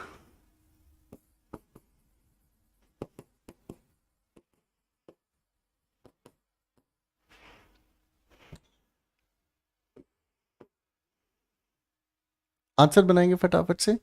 आंसर बनाएंगे फटाफट से।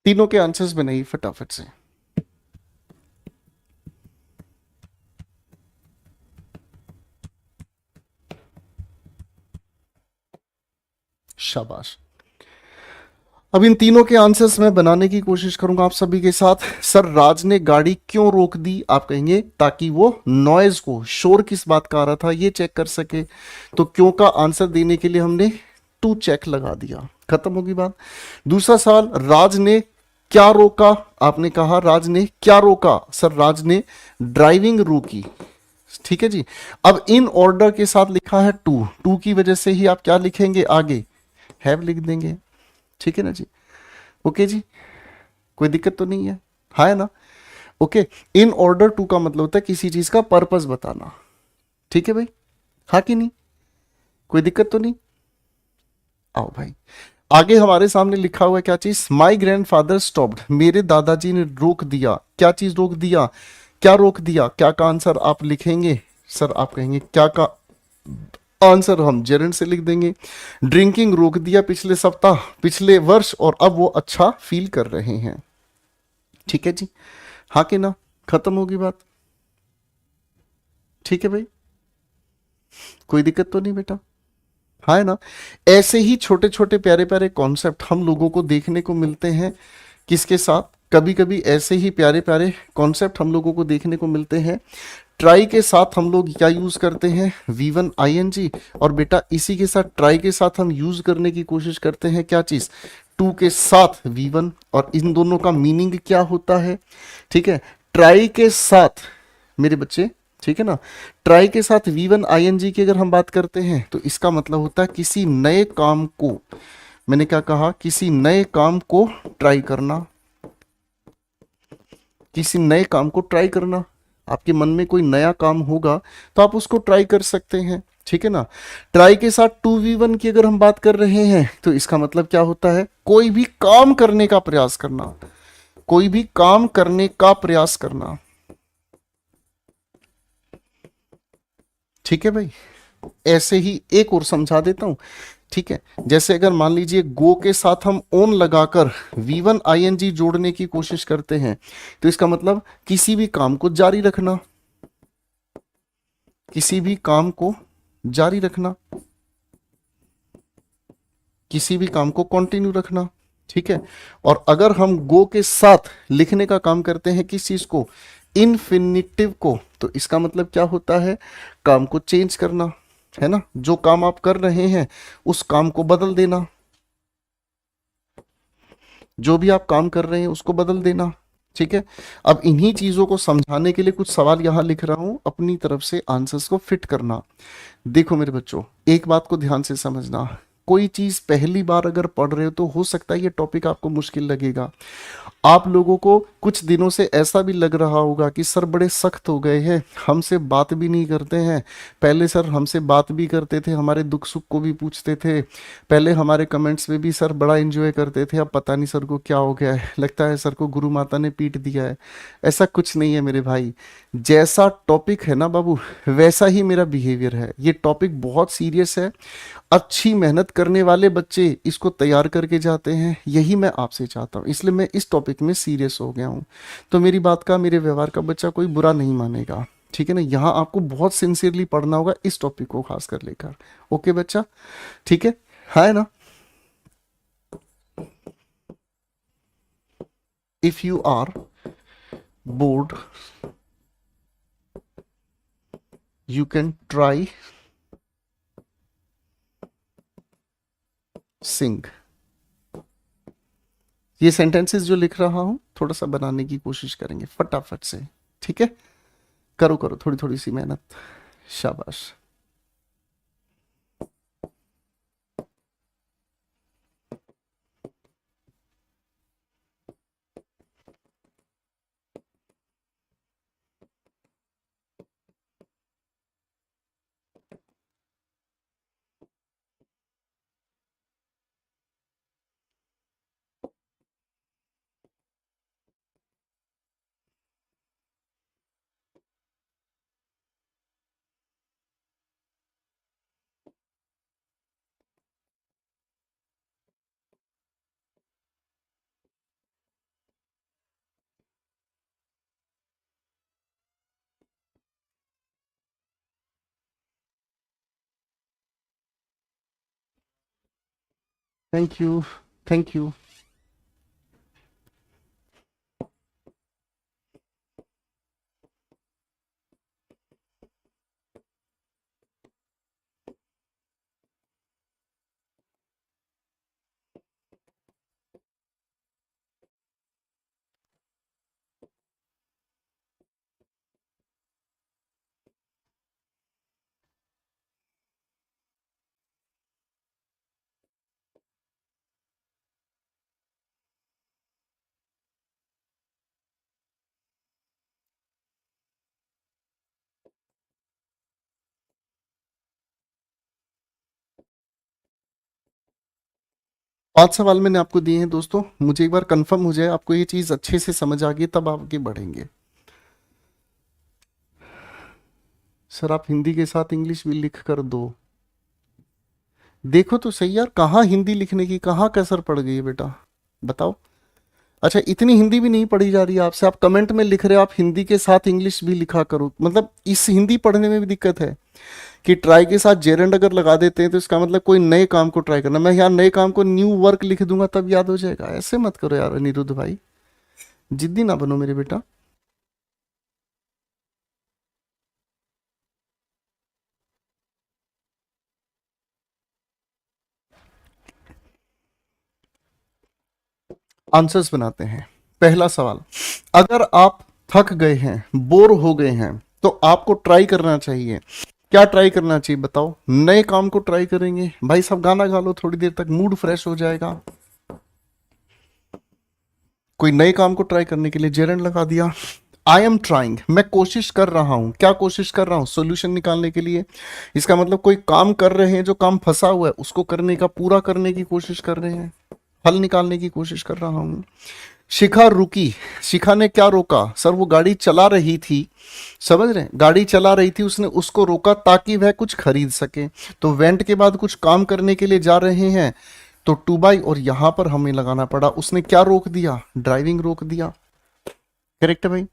तीनों के आंसर्स बनाइए फटाफट से। शाबाश। अब इन तीनों के आंसर्स मैं बनाने की कोशिश करूंगा आप सभी के साथ। सर राज ने गाड़ी क्यों रोक दी, आप कहेंगे ताकि वो नॉइज को, शोर किस बात का आ रहा था ये चेक कर सके। तो क्यों का आंसर देने के लिए हमने टू चेक लगा दिया, खत्म होगी बात। दूसरा सवाल, राज ने क्या रोका, आपने कहा राज ने क्या रोका, सर राज ने ड्राइविंग रोकी, ठीक है जी। अब इन ऑर्डर के साथ लिखा है टू, टू की वजह से ही आप क्या लिखेंगे आगे, हैव लिख देंगे, ठीक है ना जी। ओके जी, कोई दिक्कत तो नहीं है, हाँ है ना। ओके, इन ऑर्डर टू का मतलब होता है किसी चीज का पर्पस बताना, ठीक है भाई, हाँ कि नहीं, कोई दिक्कत तो नहीं। आओ भाई, आगे हमारे सामने लिखा हुआ है क्या चीज, माई ग्रैंड फादर स्टॉप्ड, मेरे दादाजी ने रोक दिया, क्या चीज रोक दिया, क्या रोक दिया, क्या का आंसर आप लिखेंगे, सर आप कहेंगे क्या का आंसर हम जेरेंट से लिख देंगे। ड्रिंकिंग रोक दिया पिछले सप्ताह, पिछले वर्ष, और अब वो अच्छा फील कर रहे हैं, ठीक है जी, हाँ कि ना, खत्म होगी बात, ठीक है भाई, कोई दिक्कत तो नहीं बेटा, हाँ है ना। ऐसे ही छोटे छोटे प्यारे प्यारे कॉन्सेप्ट हम लोगों को देखने को मिलते हैं, किसके साथ, कभी कभी ऐसे ही प्यारे प्यारे कॉन्सेप्ट हम लोगों को देखने को मिलते हैं। ट्राई के साथ हम लोग क्या यूज करते हैं, V1 ING, और बेटा इसी के साथ ट्राई के साथ हम यूज करने की कोशिश करते हैं क्या चीज, टू के साथ V1, और इन दोनों का मीनिंग क्या होता है, ठीक है। ट्राई के साथ मेरे बच्चे, ठीक है ना, ट्राई के साथ V1 ING की अगर हम बात करते हैं तो इसका मतलब होता है किसी नए काम को, मैंने क्या कहा, किसी नए काम को ट्राई करना, किसी नए काम को ट्राई करना। आपके मन में कोई नया काम होगा तो आप उसको ट्राई कर सकते हैं, ठीक है ना। ट्राई के साथ 2V1 की अगर हम बात कर रहे हैं तो इसका मतलब क्या होता है, कोई भी काम करने का प्रयास करना, कोई भी काम करने का प्रयास करना, ठीक है भाई। ऐसे ही एक और समझा देता हूं, ठीक है। जैसे अगर मान लीजिए गो के साथ हम ओन लगाकर V1 ING जोड़ने की कोशिश करते हैं तो इसका मतलब किसी भी काम को जारी रखना, किसी भी काम को जारी रखना, किसी भी काम को कंटिन्यू रखना, ठीक है। और अगर हम गो के साथ लिखने का काम करते हैं किस चीज को, इन्फिनिटिव को, तो इसका मतलब क्या होता है, काम को चेंज करना, है ना। जो काम आप कर रहे हैं उस काम को बदल देना, जो भी आप काम कर रहे हैं उसको बदल देना, ठीक है। अब इन्हीं चीजों को समझाने के लिए कुछ सवाल यहां लिख रहा हूं, अपनी तरफ से आंसर्स को फिट करना। देखो मेरे बच्चों, एक बात को ध्यान से समझना, कोई चीज पहली बार अगर पढ़ रहे हो तो हो सकता है ये टॉपिक आपको मुश्किल लगेगा। आप लोगों को कुछ दिनों से ऐसा भी लग रहा होगा कि सर बड़े सख्त हो गए हैं, हमसे बात भी नहीं करते हैं। पहले सर हमसे बात भी करते थे, हमारे दुख सुख को भी पूछते थे, पहले हमारे कमेंट्स में भी सर बड़ा एंजॉय करते थे, अब पता नहीं सर को क्या हो गया है, लगता है सर को गुरु माता ने पीट दिया है। ऐसा कुछ नहीं है मेरे भाई। जैसा टॉपिक है ना बाबू, वैसा ही मेरा बिहेवियर है। ये टॉपिक बहुत सीरियस है, अच्छी मेहनत करने वाले बच्चे इसको तैयार करके जाते हैं, यही मैं आपसे चाहता हूँ, इसलिए मैं इस टॉपिक में सीरियस हो गया हूँ। तो मेरी बात का, मेरे व्यवहार का बच्चा कोई बुरा नहीं मानेगा, ठीक है ना। यहाँ आपको बहुत सिंसियरली पढ़ना होगा इस टॉपिक को खास कर लेकर। ओके बच्चा, ठीक है ना। If you are bored you can try sing. ये सेंटेंसेस जो लिख रहा हूं थोड़ा सा बनाने की कोशिश करेंगे फटाफट से, ठीक है। करो करो थोड़ी थोड़ी सी मेहनत, शाबाश। Thank you, thank you. 5 सवाल मैंने आपको दिए हैं दोस्तों, मुझे एक बार कंफर्म हो जाए आपको ये चीज अच्छे से समझ आ गई, तब आगे बढ़ेंगे। सर आप हिंदी के साथ इंग्लिश भी लिख कर दो। देखो तो सही यार, कहाँ हिंदी लिखने की कहाँ कसर पड़ गई है बेटा, बताओ। अच्छा इतनी हिंदी भी नहीं पढ़ी जा रही है आपसे, आप कमेंट में लिख रहे हो आप हिंदी के साथ इंग्लिश भी लिखा करो, मतलब इस हिंदी पढ़ने में भी दिक्कत है कि ट्राई के साथ जेरेंड अगर लगा देते हैं तो इसका मतलब कोई नए काम को ट्राई करना। मैं यहाँ नए काम को न्यू वर्क लिख दूंगा तब याद हो जाएगा, ऐसे मत करो यार अनिरुद्ध भाई, जिद्दी ना बनो मेरे बेटा। आंसर्स बनाते हैं। पहला सवाल, अगर आप थक गए हैं, बोर हो गए हैं, तो आपको ट्राई करना चाहिए। क्या ट्राई करना चाहिए बताओ? नए काम को ट्राई करेंगे भाई साहब, गाना गा लो थोड़ी देर तक, मूड फ्रेश हो जाएगा। कोई नए काम को ट्राई करने के लिए जेरंड लगा दिया। आई एम ट्राइंग, मैं कोशिश कर रहा हूं। क्या कोशिश कर रहा हूं? सोल्यूशन निकालने के लिए। इसका मतलब कोई काम कर रहे हैं, जो काम फंसा हुआ है उसको करने का, पूरा करने की कोशिश कर रहे हैं, हल निकालने की कोशिश कर रहा हूं। शिखा रुकी, शिखा ने क्या रोका? सर वो गाड़ी चला रही थी, समझ रहे हैं, गाड़ी चला रही थी, उसने उसको रोका ताकि वह कुछ खरीद सके। तो वेंट के बाद कुछ काम करने के लिए जा रहे हैं, तो टू बाई, और यहां पर हमें लगाना पड़ा, उसने क्या रोक दिया? ड्राइविंग रोक दिया। करेक्ट है भाई।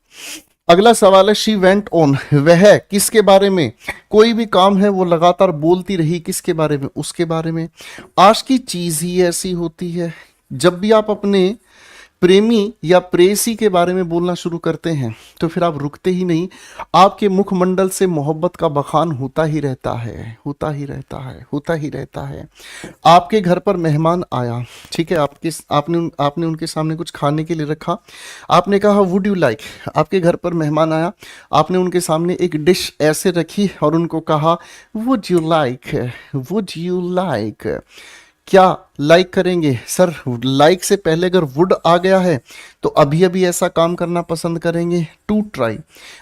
अगला सवाल है शी वेंट ऑन, वह किसके बारे में? कोई भी काम है वो लगातार बोलती रही, किसके बारे में? उसके बारे में। आज की चीज ही ऐसी होती है, जब भी आप अपने प्रेमी या प्रेयसी के बारे में बोलना शुरू करते हैं तो फिर आप रुकते ही नहीं, आपके मुखमंडल से मोहब्बत का बखान होता ही रहता है, होता ही रहता है, होता ही रहता है। आपके घर पर मेहमान आया, ठीक है, आपने उनके सामने कुछ खाने के लिए रखा, आपने कहा वुड यू लाइक। आपके घर पर मेहमान आया, आपने उनके सामने एक डिश ऐसे रखी और उनको कहा would you like, would you like. क्या लाइक करेंगे सर? लाइक से पहले अगर वुड आ गया है तो अभी अभी ऐसा काम करना पसंद करेंगे, टू ट्राई।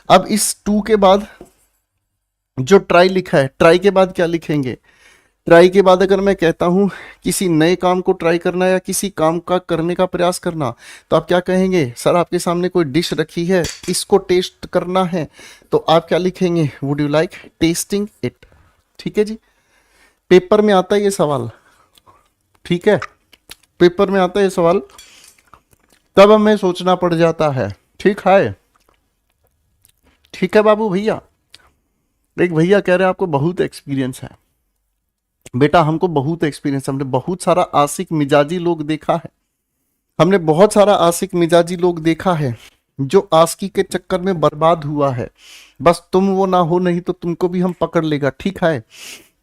अब इस टू के बाद जो ट्राई लिखा है, ट्राई के बाद क्या लिखेंगे? ट्राई के बाद अगर मैं कहता हूं किसी नए काम को ट्राई करना या किसी काम का करने का प्रयास करना, तो आप क्या कहेंगे? सर आपके सामने कोई डिश रखी है, इसको टेस्ट करना है, तो आप क्या लिखेंगे? Would you like testing it. ठीक है जी, पेपर में आता है ये सवाल, ठीक है, पेपर में आता है ये सवाल, तब हमें सोचना पड़ जाता है। ठीक है, ठीक है बाबू भैया। एक भैया कह रहे हैं आपको बहुत एक्सपीरियंस है। बेटा हमको बहुत एक्सपीरियंस, हमने बहुत सारा आशिक मिजाजी लोग देखा है, हमने बहुत सारा आशिक मिजाजी लोग देखा है जो आशिकी के चक्कर में बर्बाद हुआ है। बस तुम वो ना हो, नहीं तो तुमको भी हम पकड़ लेगा। ठीक है,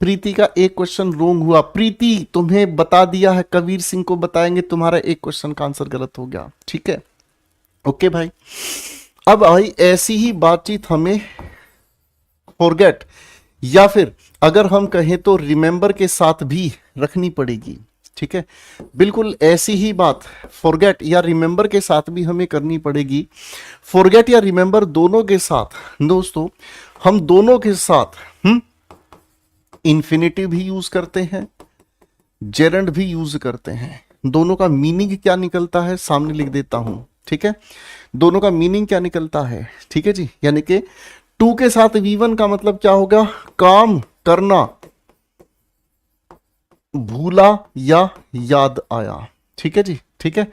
प्रीति का एक क्वेश्चन रोंग हुआ। प्रीति तुम्हें बता दिया है, कबीर सिंह को बताएंगे, तुम्हारा एक क्वेश्चन का आंसर गलत हो गया। ठीक है, ओके भाई। अब भाई ऐसी ही बातचीत हमें फॉरगेट या फिर अगर हम कहें तो रिमेंबर के साथ भी रखनी पड़ेगी। ठीक है, बिल्कुल ऐसी ही बात फॉरगेट या रिमेंबर के साथ भी हमें करनी पड़ेगी। फॉरगेट या रिमेंबर दोनों के साथ दोस्तों, हम दोनों के साथ इन्फिनिटिव भी यूज करते हैं, जेरेंड भी यूज करते हैं। दोनों का मीनिंग क्या निकलता है सामने लिख देता हूं। ठीक है, दोनों का मीनिंग क्या निकलता है? ठीक है जी, यानी कि टू के साथ V1 का मतलब क्या होगा? काम करना, भूला या याद आया। ठीक है जी, ठीक है,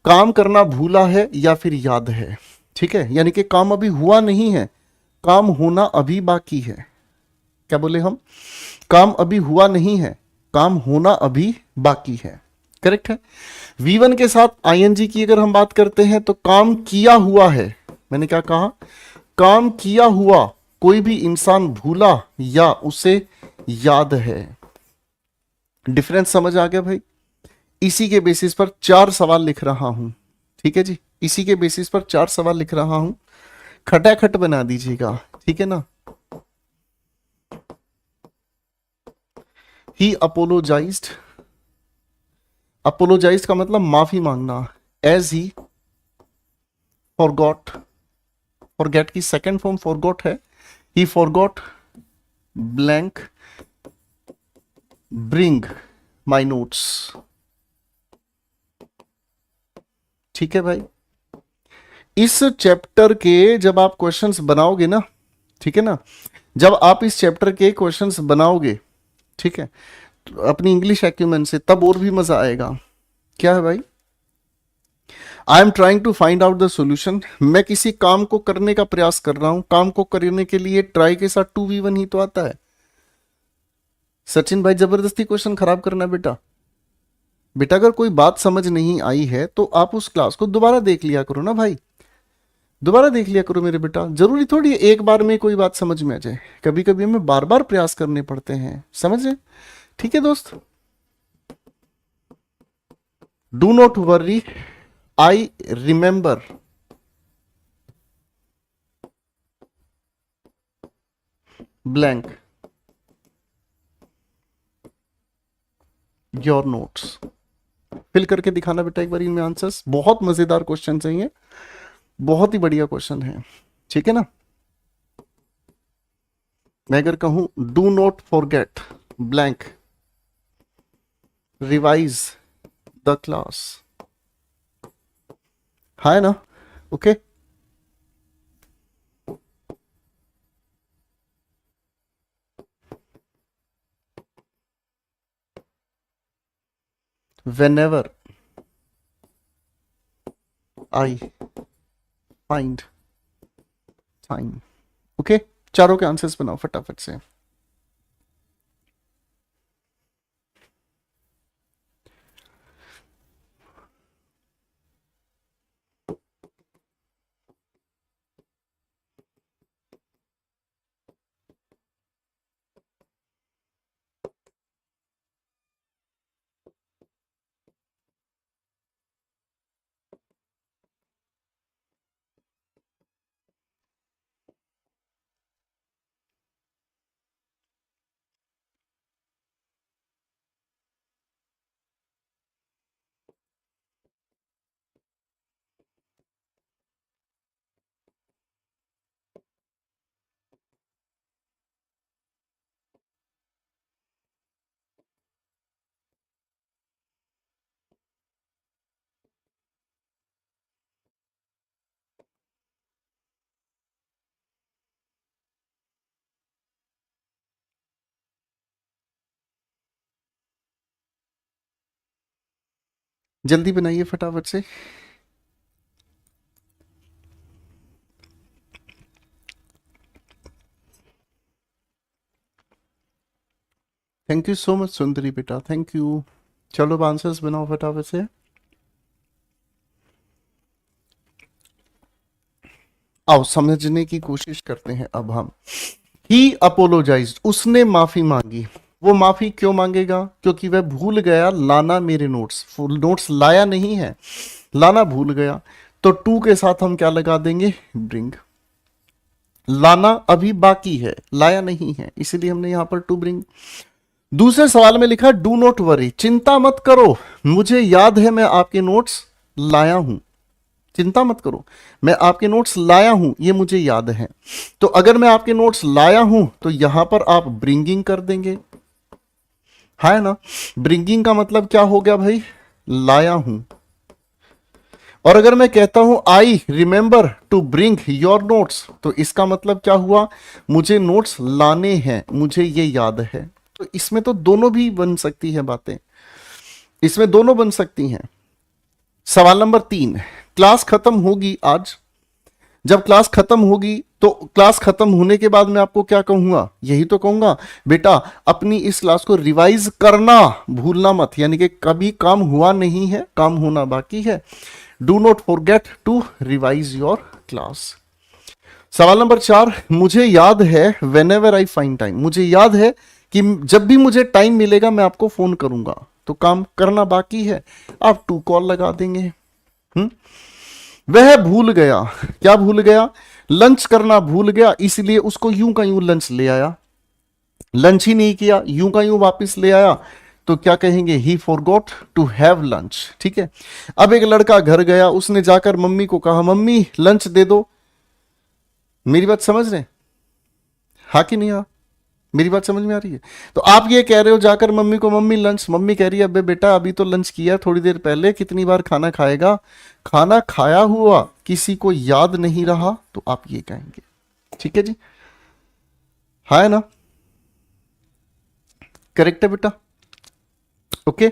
काम करना भूला है या फिर याद है। ठीक है, यानी कि काम अभी हुआ नहीं है, काम होना अभी बाकी है। क्या बोले हम? काम अभी हुआ नहीं है, काम होना अभी बाकी है। करेक्ट है। V1 के साथ ING की अगर हम बात करते हैं तो काम किया हुआ है। मैंने क्या कहा? काम किया हुआ कोई भी इंसान भूला या उसे याद है। डिफरेंस समझ आ गया भाई? इसी के बेसिस पर 4 सवाल लिख रहा हूं। ठीक है जी, इसी के बेसिस पर 4 सवाल लिख रहा हूं, खटाखट बना दीजिएगा। ठीक है ना। ही अपोलोजाइज्ड, अपोलोजाइज का मतलब माफी मांगना। एज ही फॉरगॉट, फॉरगेट की सेकंड फॉर्म फॉरगॉट है। ही forgot blank bring my notes. ठीक है भाई, इस चैप्टर के जब आप क्वेश्चंस बनाओगे ना, ठीक है ना, जब आप इस चैप्टर के क्वेश्चंस बनाओगे, ठीक है, तो अपनी इंग्लिश एक्यूमेंट से, तब और भी मजा आएगा। क्या है भाई? I am trying to find out the solution. मैं किसी काम को करने का प्रयास कर रहा हूं, काम को करने के लिए ट्राई के साथ 2V1 ही तो आता है। सचिन भाई जबरदस्ती क्वेश्चन खराब करना बेटा। बेटा अगर कोई बात समझ नहीं आई है तो आप उस क्लास को दोबारा देख लिया करो ना भाई, दोबारा देख लिया करो मेरे बेटा। जरूरी थोड़ी है एक बार में कोई बात समझ में आ जाए, कभी कभी हमें बार बार प्रयास करने पड़ते हैं, समझ रहे? ठीक है दोस्त, do not worry, I remember blank your notes. Fill करके दिखाना बेटा एक बार इनमें आंसर्स। बहुत मजेदार क्वेश्चन है ये, बहुत ही बढ़िया क्वेश्चन है। ठीक है ना। मैं अगर कहूं do not forget blank revise the class, है ना? Okay, whenever I find time। Okay, चारों के आंसर्स बनाओ फटाफट से। जल्दी बनाइए फटाफट से। थैंक यू सो मच सुंदरी बेटा, थैंक यू। चलो अब आंसर्स बनाओ फटाफट से। आओ समझने की कोशिश करते हैं अब हम। ही अपोलोजाइज्ड, उसने माफी मांगी। वो माफी क्यों मांगेगा? क्योंकि वह भूल गया लाना मेरे नोट्स। फुल नोट्स लाया नहीं है, लाना भूल गया। तो टू के साथ हम क्या लगा देंगे? ब्रिंग। लाना अभी बाकी है, लाया नहीं है, इसीलिए हमने यहां पर टू ब्रिंग। दूसरे सवाल में लिखा डू नॉट वरी, चिंता मत करो, मुझे याद है मैं आपके नोट्स लाया हूं। चिंता मत करो, मैं आपके नोट्स लाया हूं, ये मुझे याद है। तो अगर मैं आपके नोट्स लाया हूं तो यहां पर आप ब्रिंगिंग कर देंगे, है ना। ब्रिंगिंग का मतलब क्या हो गया भाई? लाया हूं। और अगर मैं कहता हूं I remember to bring your notes, तो इसका मतलब क्या हुआ? मुझे नोट्स लाने हैं, मुझे ये याद है। तो इसमें तो दोनों भी बन सकती है बातें, इसमें दोनों बन सकती हैं। सवाल नंबर 3, क्लास खत्म होगी आज। जब क्लास खत्म होगी तो क्लास खत्म होने के बाद मैं आपको क्या कहूंगा? यही तो कहूंगा बेटा अपनी इस क्लास को रिवाइज करना भूलना मत, यानी कि कभी काम हुआ नहीं है, काम होना बाकी है। Do not forget to revise your class. सवाल नंबर 4, मुझे याद है whenever I find time, मुझे याद है कि जब भी मुझे टाइम मिलेगा मैं आपको फोन करूंगा। तो काम करना बाकी है, आप टू कॉल लगा देंगे। वह भूल गया, क्या भूल गया? लंच करना भूल गया, इसलिए उसको यूं का यूं लंच ले आया। लंच ही नहीं किया, यूं का यूं वापस ले आया, तो क्या कहेंगे? He forgot to have lunch. ठीक है। अब एक लड़का घर गया, उसने जाकर मम्मी को कहा मम्मी लंच दे दो। मेरी बात समझ रहे हैं? हाँ कि नहीं? हाँ, मेरी बात समझ में आ रही है? तो आप ये कह रहे हो जाकर मम्मी को मम्मी लंच, मम्मी कह रही है अबे बेटा अभी तो लंच किया थोड़ी देर पहले, कितनी बार खाना खाएगा? खाना खाया हुआ किसी को याद नहीं रहा, तो आप ये कहेंगे। ठीक है जी, हाँ है ना? करेक्ट है बेटा, ओके।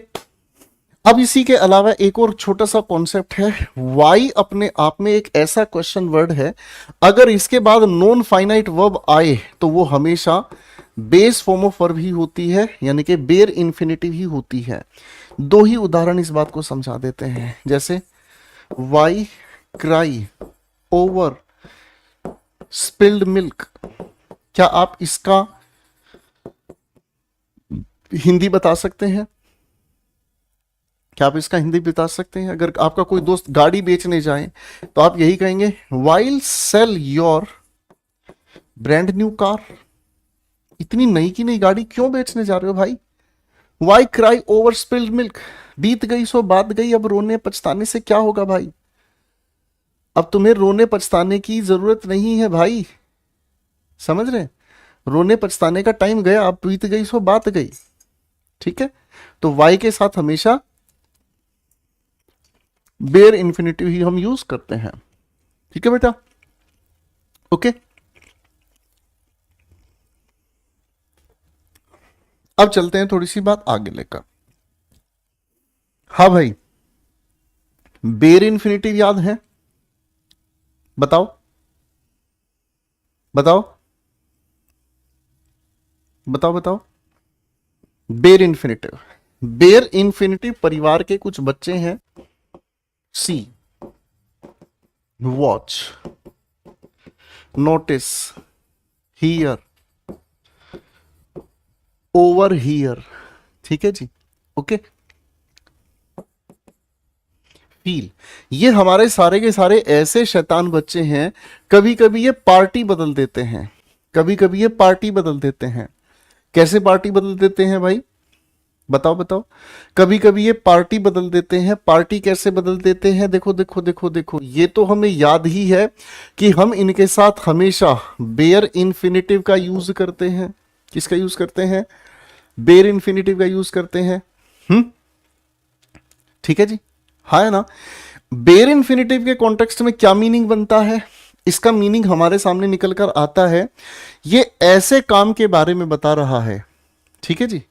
अब इसी के अलावा एक और छोटा सा कॉन्सेप्ट है। वाई अपने आप में एक ऐसा क्वेश्चन वर्ड है, अगर इसके बाद नॉन फाइनाइट वर्ब आए तो वो हमेशा बेस फॉर्म ऑफ वर्ब ही होती है, यानी कि बेयर इन्फिनिटिव ही होती है। दो ही उदाहरण इस बात को समझा देते हैं, जैसे why cry over spilled milk. क्या आप इसका हिंदी बता सकते हैं? क्या आप इसका हिंदी बता सकते हैं? अगर आपका कोई दोस्त गाड़ी बेचने जाए तो आप यही कहेंगे while sell your brand new car. इतनी नई की नई गाड़ी क्यों बेचने जा रहे हो भाई? Why cry over spilled milk, बीत गई सो बात गई, अब रोने पछताने से क्या होगा भाई? अब तुम्हें रोने पछताने की जरूरत नहीं है भाई, समझ रहे? रोने पछताने का टाइम गया, अब बीत गई सो बात गई। ठीक है, तो वाई के साथ हमेशा बेयर इन्फिनिटिव ही हम यूज करते हैं। ठीक है बेटा, ओके। अब चलते हैं थोड़ी सी बात आगे लेकर। हाँ भाई, बेयर इन्फिनिटिव याद है? बताओ बताओ बताओ बताओ। बेयर इन्फिनिटिव, बेयर इन्फिनिटिव परिवार के कुछ बच्चे हैं। See, watch, notice, here, over here. ठीक है जी, ओके। फील, ये हमारे सारे के सारे ऐसे शैतान बच्चे हैं, कभी कभी ये पार्टी बदल देते हैं, कभी कभी ये पार्टी बदल देते हैं। कैसे पार्टी बदल देते हैं भाई? बताओ बताओ। कभी कभी ये पार्टी बदल देते हैं, पार्टी कैसे बदल देते हैं? देखो देखो देखो देखो, ये तो हमें याद ही है कि हम इनके साथ हमेशा बेयर इन्फिनिटिव का यूज करते हैं। किसका यूज करते हैं? बेयर इन्फिनिटिव का यूज करते हैं। ठीक है जी, हाँ है ना। बेयर इन्फिनिटिव के कॉन्टेक्स्ट में क्या मीनिंग बनता है? इसका मीनिंग हमारे सामने निकल कर आता है, ये ऐसे काम के बारे में बता रहा है। ठीक है जी,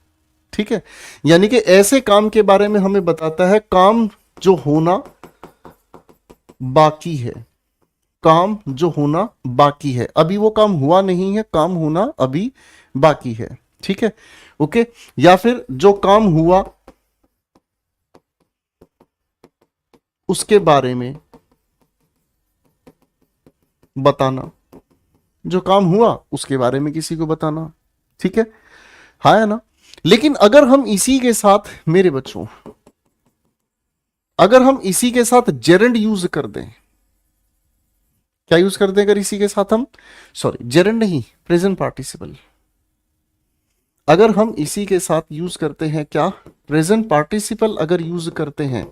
ठीक है, यानी कि ऐसे काम के बारे में हमें बताता है, काम जो होना बाकी है, काम जो होना बाकी है, अभी वो काम हुआ नहीं है, काम होना अभी बाकी है, ठीक है, ओके। या फिर जो काम हुआ उसके बारे में बताना, जो काम हुआ उसके बारे में किसी को बताना, ठीक है, हाँ है ना। लेकिन अगर हम इसी के साथ, मेरे बच्चों, अगर हम इसी के साथ जेरेंड यूज कर दें, क्या यूज कर दें अगर इसी के साथ हम, सॉरी जेरेंड नहीं, प्रेजेंट पार्टिसिपल, अगर हम इसी के साथ यूज करते हैं क्या, प्रेजेंट पार्टिसिपल अगर यूज करते हैं,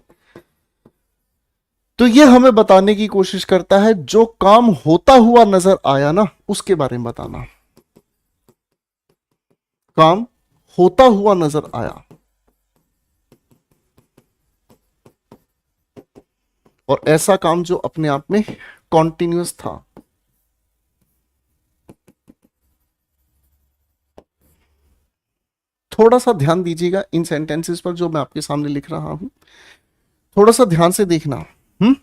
तो ये हमें बताने की कोशिश करता है जो काम होता हुआ नजर आया ना उसके बारे में बताना, काम होता हुआ नजर आया, और ऐसा काम जो अपने आप में कॉन्टिन्यूअस था। थोड़ा सा ध्यान दीजिएगा इन सेंटेंसेस पर जो मैं आपके सामने लिख रहा हूं, थोड़ा सा ध्यान से देखना। हम्म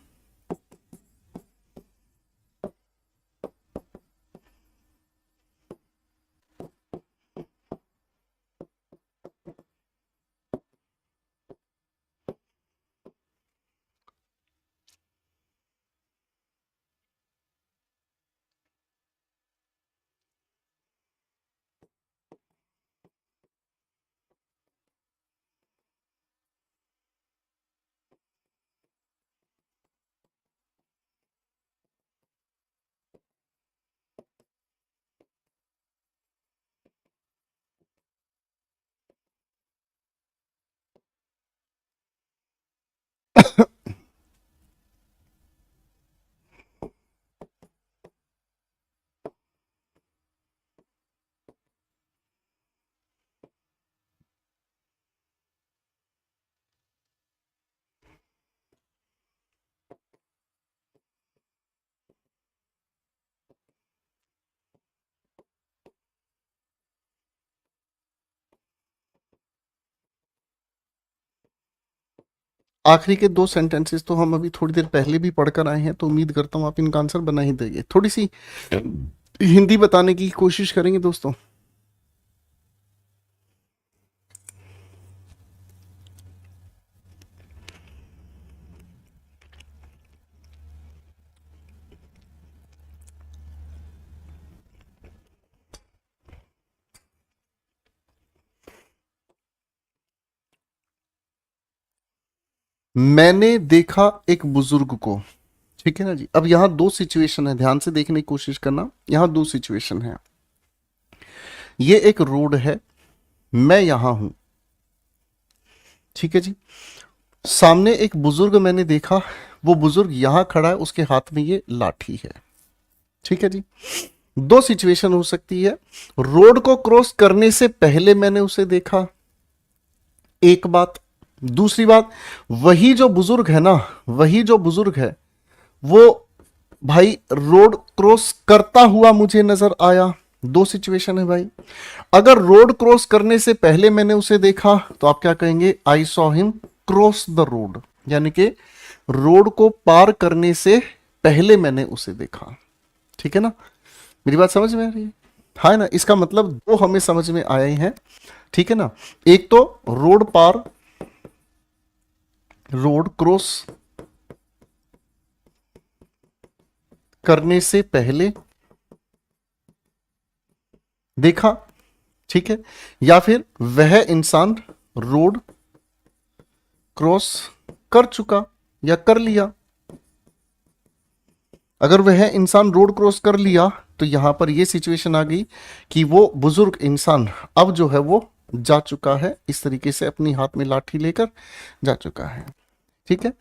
आखिरी के दो सेंटेंसेस तो हम अभी थोड़ी देर पहले भी पढ़कर आए हैं, तो उम्मीद करता हूं आप इनका आंसर बना ही देंगे। थोड़ी सी हिंदी बताने की कोशिश करेंगे दोस्तों। मैंने देखा एक बुजुर्ग को, ठीक है ना जी। अब यहां दो सिचुएशन है, ध्यान से देखने की कोशिश करना, यहां दो सिचुएशन है। ये एक रोड है, मैं यहां हूं, ठीक है जी। सामने एक बुजुर्ग मैंने देखा, वो बुजुर्ग यहां खड़ा है, उसके हाथ में ये लाठी है, ठीक है जी। दो सिचुएशन हो सकती है। रोड को क्रॉस करने से पहले मैंने उसे देखा, एक बात। दूसरी बात, वही जो बुजुर्ग है ना, वही जो बुजुर्ग है वो भाई रोड क्रॉस करता हुआ मुझे नजर आया। दो सिचुएशन है भाई। अगर रोड क्रॉस करने से पहले मैंने उसे देखा तो आप क्या कहेंगे, I saw him cross the road, यानी कि रोड को पार करने से पहले मैंने उसे देखा, ठीक है ना। मेरी बात समझ में आ रही है, हाँ ना। इसका मतलब दो हमें समझ में आए हैं, ठीक है ना। एक तो रोड पार, रोड क्रॉस करने से पहले देखा, ठीक है। या फिर वह इंसान रोड क्रॉस कर चुका या कर लिया। अगर वह इंसान रोड क्रॉस कर लिया तो यहां पर यह सिचुएशन आ गई कि वो बुजुर्ग इंसान अब जो है वो जा चुका है, इस तरीके से अपनी हाथ में लाठी लेकर जा चुका है, ठीक है।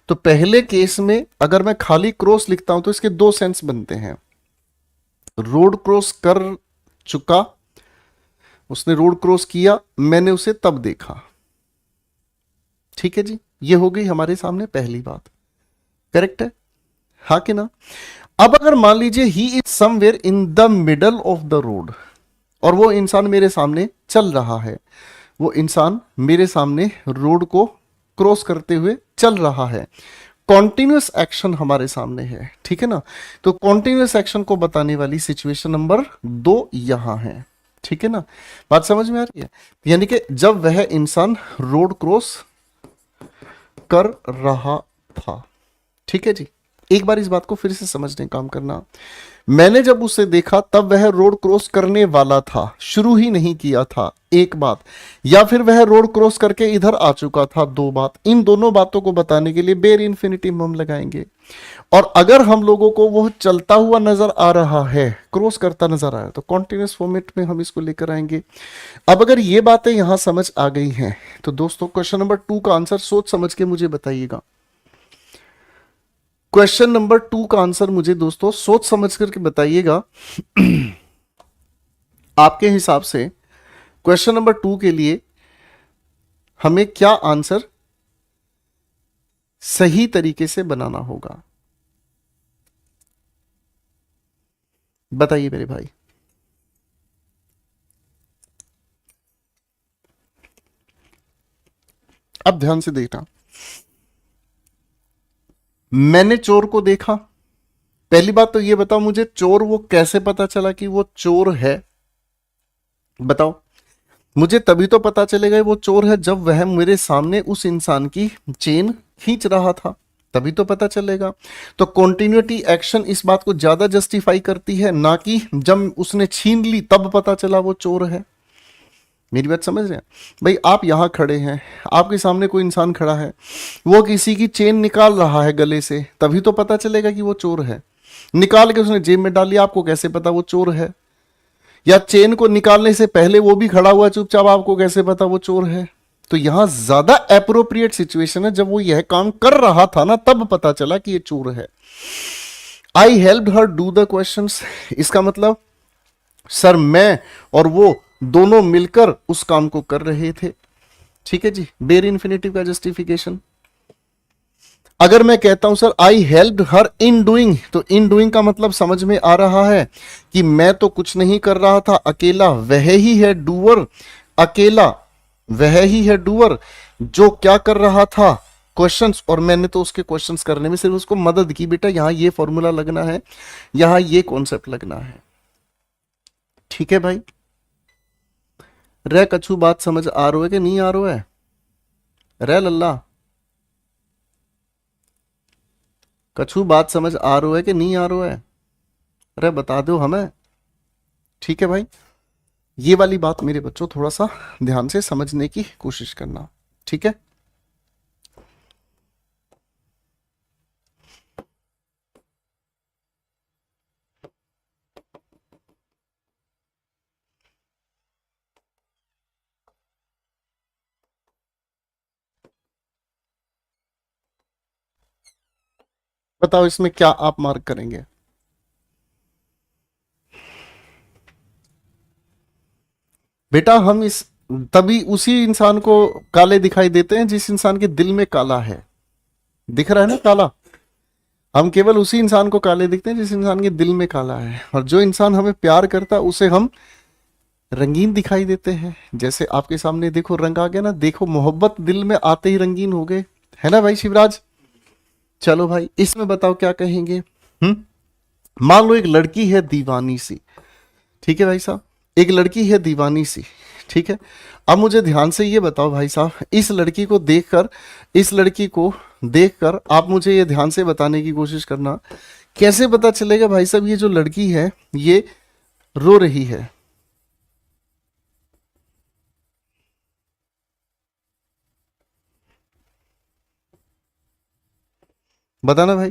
तो पहले केस में अगर मैं खाली क्रॉस लिखता हूं तो इसके दो सेंस बनते हैं। रोड क्रॉस कर चुका, उसने रोड क्रॉस किया, मैंने उसे तब देखा, ठीक है जी। ये हो गई हमारे सामने पहली बात, करेक्ट है, हाँ कि ना। अब अगर मान लीजिए he is somewhere in the middle of the road, और वो इंसान मेरे सामने चल रहा है, वो इंसान मेरे सामने रोड को क्रॉस करते हुए चल रहा है। कॉन्टिन्यूस एक्शन हमारे सामने है, ठीक है ना। तो कॉन्टिन्यूस एक्शन को बताने वाली सिचुएशन नंबर 2 यहां है, ठीक है ना। बात समझ में आ रही है? यानी कि जब वह इंसान रोड क्रॉस कर रहा था, ठीक है जी। एक बार इस बात को फिर से समझने का काम करना। मैंने जब उसे देखा तब वह रोड क्रॉस करने वाला था, शुरू ही नहीं किया था, एक बात। या फिर वह रोड क्रॉस करके इधर आ चुका था, 2 बात। इन दोनों बातों को बताने के लिए बेर इन्फिनिटिव हम लगाएंगे। और अगर हम लोगों को वो चलता हुआ नजर आ रहा है, क्रॉस करता नजर आ रहा है, तो कॉन्टिन्यूस फॉर्मेट में हम इसको लेकर आएंगे। अब अगर ये बातें यहां समझ आ गई हैं तो दोस्तों क्वेश्चन नंबर 2 का आंसर सोच समझ के मुझे बताइएगा। क्वेश्चन नंबर 2 का आंसर मुझे दोस्तों सोच समझ करके बताइएगा। आपके हिसाब से क्वेश्चन नंबर 2 के लिए हमें क्या आंसर सही तरीके से बनाना होगा? बताइए मेरे भाई। अब ध्यान से देखना। मैंने चोर को देखा। पहली बात तो ये बताओ मुझे, चोर वो कैसे पता चला कि वो चोर है? बताओ मुझे। तभी तो पता चलेगा वो चोर है जब वह मेरे सामने उस इंसान की चेन खींच रहा था, तभी तो पता चलेगा। तो कॉन्टिन्यूटी एक्शन इस बात को ज्यादा जस्टिफाई करती है, ना कि जब उसने छीन ली तब पता चला वो चोर है। मेरी बात समझ रहे हैं भाई? आप यहां खड़े हैं, आपके सामने कोई इंसान खड़ा है, वो किसी की चेन निकाल रहा है गले से, तभी तो पता चलेगा कि वो चोर है। निकाल के उसने जेब में डाल लिया, आपको कैसे पता वो चोर है? या चेन को निकालने से पहले वो भी खड़ा हुआ चुपचाप, आपको कैसे पता वो चोर है? तो यहां ज्यादा एप्रोप्रिएट सिचुएशन है जब वो यह काम कर रहा था ना, तब पता चला कि ये चोर है। I help her do the questions. इसका मतलब सर मैं और वो दोनों मिलकर उस काम को कर रहे थे, ठीक है जी। बेर इन्फिनिटिव का जस्टिफिकेशन। अगर मैं कहता हूं sir I help her in doing, तो इन डूइंग का मतलब समझ में आ रहा है कि मैं तो कुछ नहीं कर रहा था, अकेला वह ही है डूअर, अकेला वह ही है डूअर जो क्या कर रहा था, क्वेश्चंस, और मैंने तो उसके क्वेश्चंस करने में सिर्फ उसको मदद की। बेटा यहां ये फॉर्मूला लगना है, यहां ये कॉन्सेप्ट लगना है, ठीक है भाई। रे कछु बात समझ आ रहा है कि नहीं आ रहा है? रे लल्ला कछु बात समझ आ रहा है कि नहीं आ रहा है? अरे बता दो हमें, ठीक है भाई। ये वाली बात मेरे बच्चों थोड़ा सा ध्यान से समझने की कोशिश करना, ठीक है। बताओ इसमें क्या आप मार्क करेंगे? बेटा हम इस तभी उसी इंसान को काले दिखाई देते हैं जिस इंसान के दिल में काला है। दिख रहा है ना काला? हम केवल उसी इंसान को काले दिखते हैं जिस इंसान के दिल में काला है, और जो इंसान हमें प्यार करता है उसे हम रंगीन दिखाई देते हैं। जैसे आपके सामने देखो रंग आ गया ना, देखो मोहब्बत दिल में आते ही रंगीन हो गए, है ना भाई शिवराज? चलो भाई इसमें बताओ क्या कहेंगे। मान लो एक लड़की है दीवानी सी, ठीक है भाई साहब, एक लड़की है दीवानी सी, ठीक है। अब मुझे ध्यान से ये बताओ भाई साहब, इस लड़की को देखकर, इस लड़की को देखकर आप मुझे ये ध्यान से बताने की कोशिश करना, कैसे पता चलेगा भाई साहब ये जो लड़की है ये रो रही है? बताना भाई,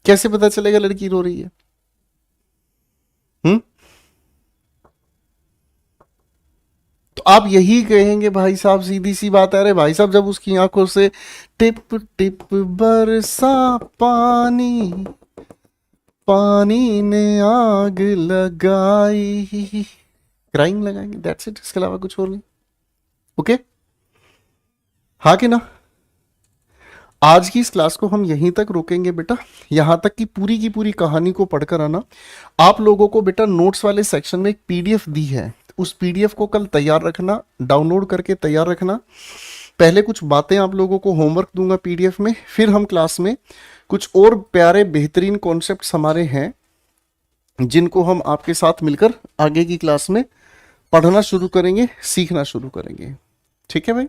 कैसे पता चलेगा लड़की रो रही है? हम्म तो आप यही कहेंगे भाई साहब, सीधी सी बात है। अरे भाई साहब जब उसकी आंखों से टिप टिप बरसा पानी, पानी ने आग लगाई, क्राइम लगाएंगे, दैट्स इट, इसके अलावा कुछ और नहीं। ओके हाँ कि ना? आज की इस क्लास को हम यहीं तक रोकेंगे बेटा, यहां तक की पूरी कहानी को पढ़कर आना। आप लोगों को बेटा नोट्स वाले सेक्शन में एक पीडीएफ दी है, उस पीडीएफ को कल तैयार रखना, डाउनलोड करके तैयार रखना। पहले कुछ बातें आप लोगों को होमवर्क दूंगा पीडीएफ में, फिर हम क्लास में कुछ और प्यारे बेहतरीन कॉन्सेप्ट्स हमारे हैं जिनको हम आपके साथ मिलकर आगे की क्लास में पढ़ना शुरू करेंगे, सीखना शुरू करेंगे। ठीक है भाई,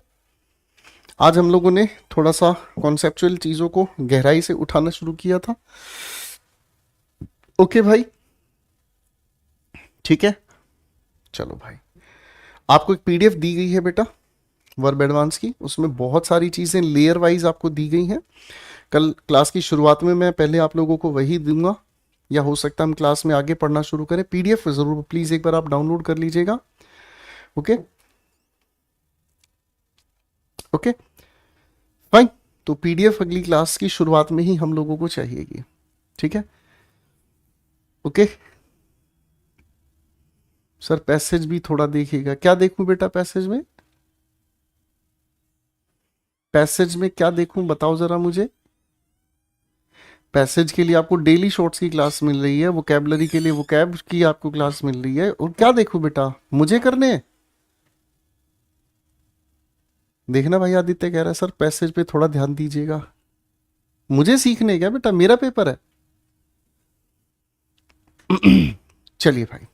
आज हम लोगों ने थोड़ा सा कॉन्सेप्चुअल चीजों को गहराई से उठाना शुरू किया था। ओके भाई, ठीक है, चलो भाई, आपको एक पीडीएफ दी गई है बेटा वर्ब एडवांस की, उसमें बहुत सारी चीजें लेयर वाइज आपको दी गई हैं। कल क्लास की शुरुआत में मैं पहले आप लोगों को वही दूंगा, या हो सकता है हम क्लास में आगे पढ़ना शुरू करें। पीडीएफ जरूर प्लीज एक बार आप डाउनलोड कर लीजिएगा। ओके ओके फाइन, तो पीडीएफ अगली क्लास की शुरुआत में ही हम लोगों को चाहिएगी। ठीक है, ओके सर, पैसेज भी थोड़ा देखिएगा। क्या देखूं बेटा पैसेज में? पैसेज में क्या देखूं बताओ जरा मुझे। पैसेज के लिए आपको डेली शॉर्ट्स की क्लास मिल रही है, वोकैबुलरी के लिए वोकैब की आपको क्लास मिल रही है, और क्या देखूं बेटा मुझे करने हैं? देखना भाई, आदित्य कह रहा है सर पैसेज पे थोड़ा ध्यान दीजिएगा। मुझे सीखने क्या बेटा, मेरा पेपर है। चलिए भाई,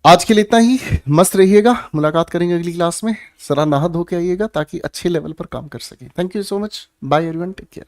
आज के लिए इतना ही। मस्त रहिएगा, मुलाकात करेंगे अगली क्लास में। जरा नहा धो के आइएगा ताकि अच्छे लेवल पर काम कर सके। Thank you so much, bye everyone, take care.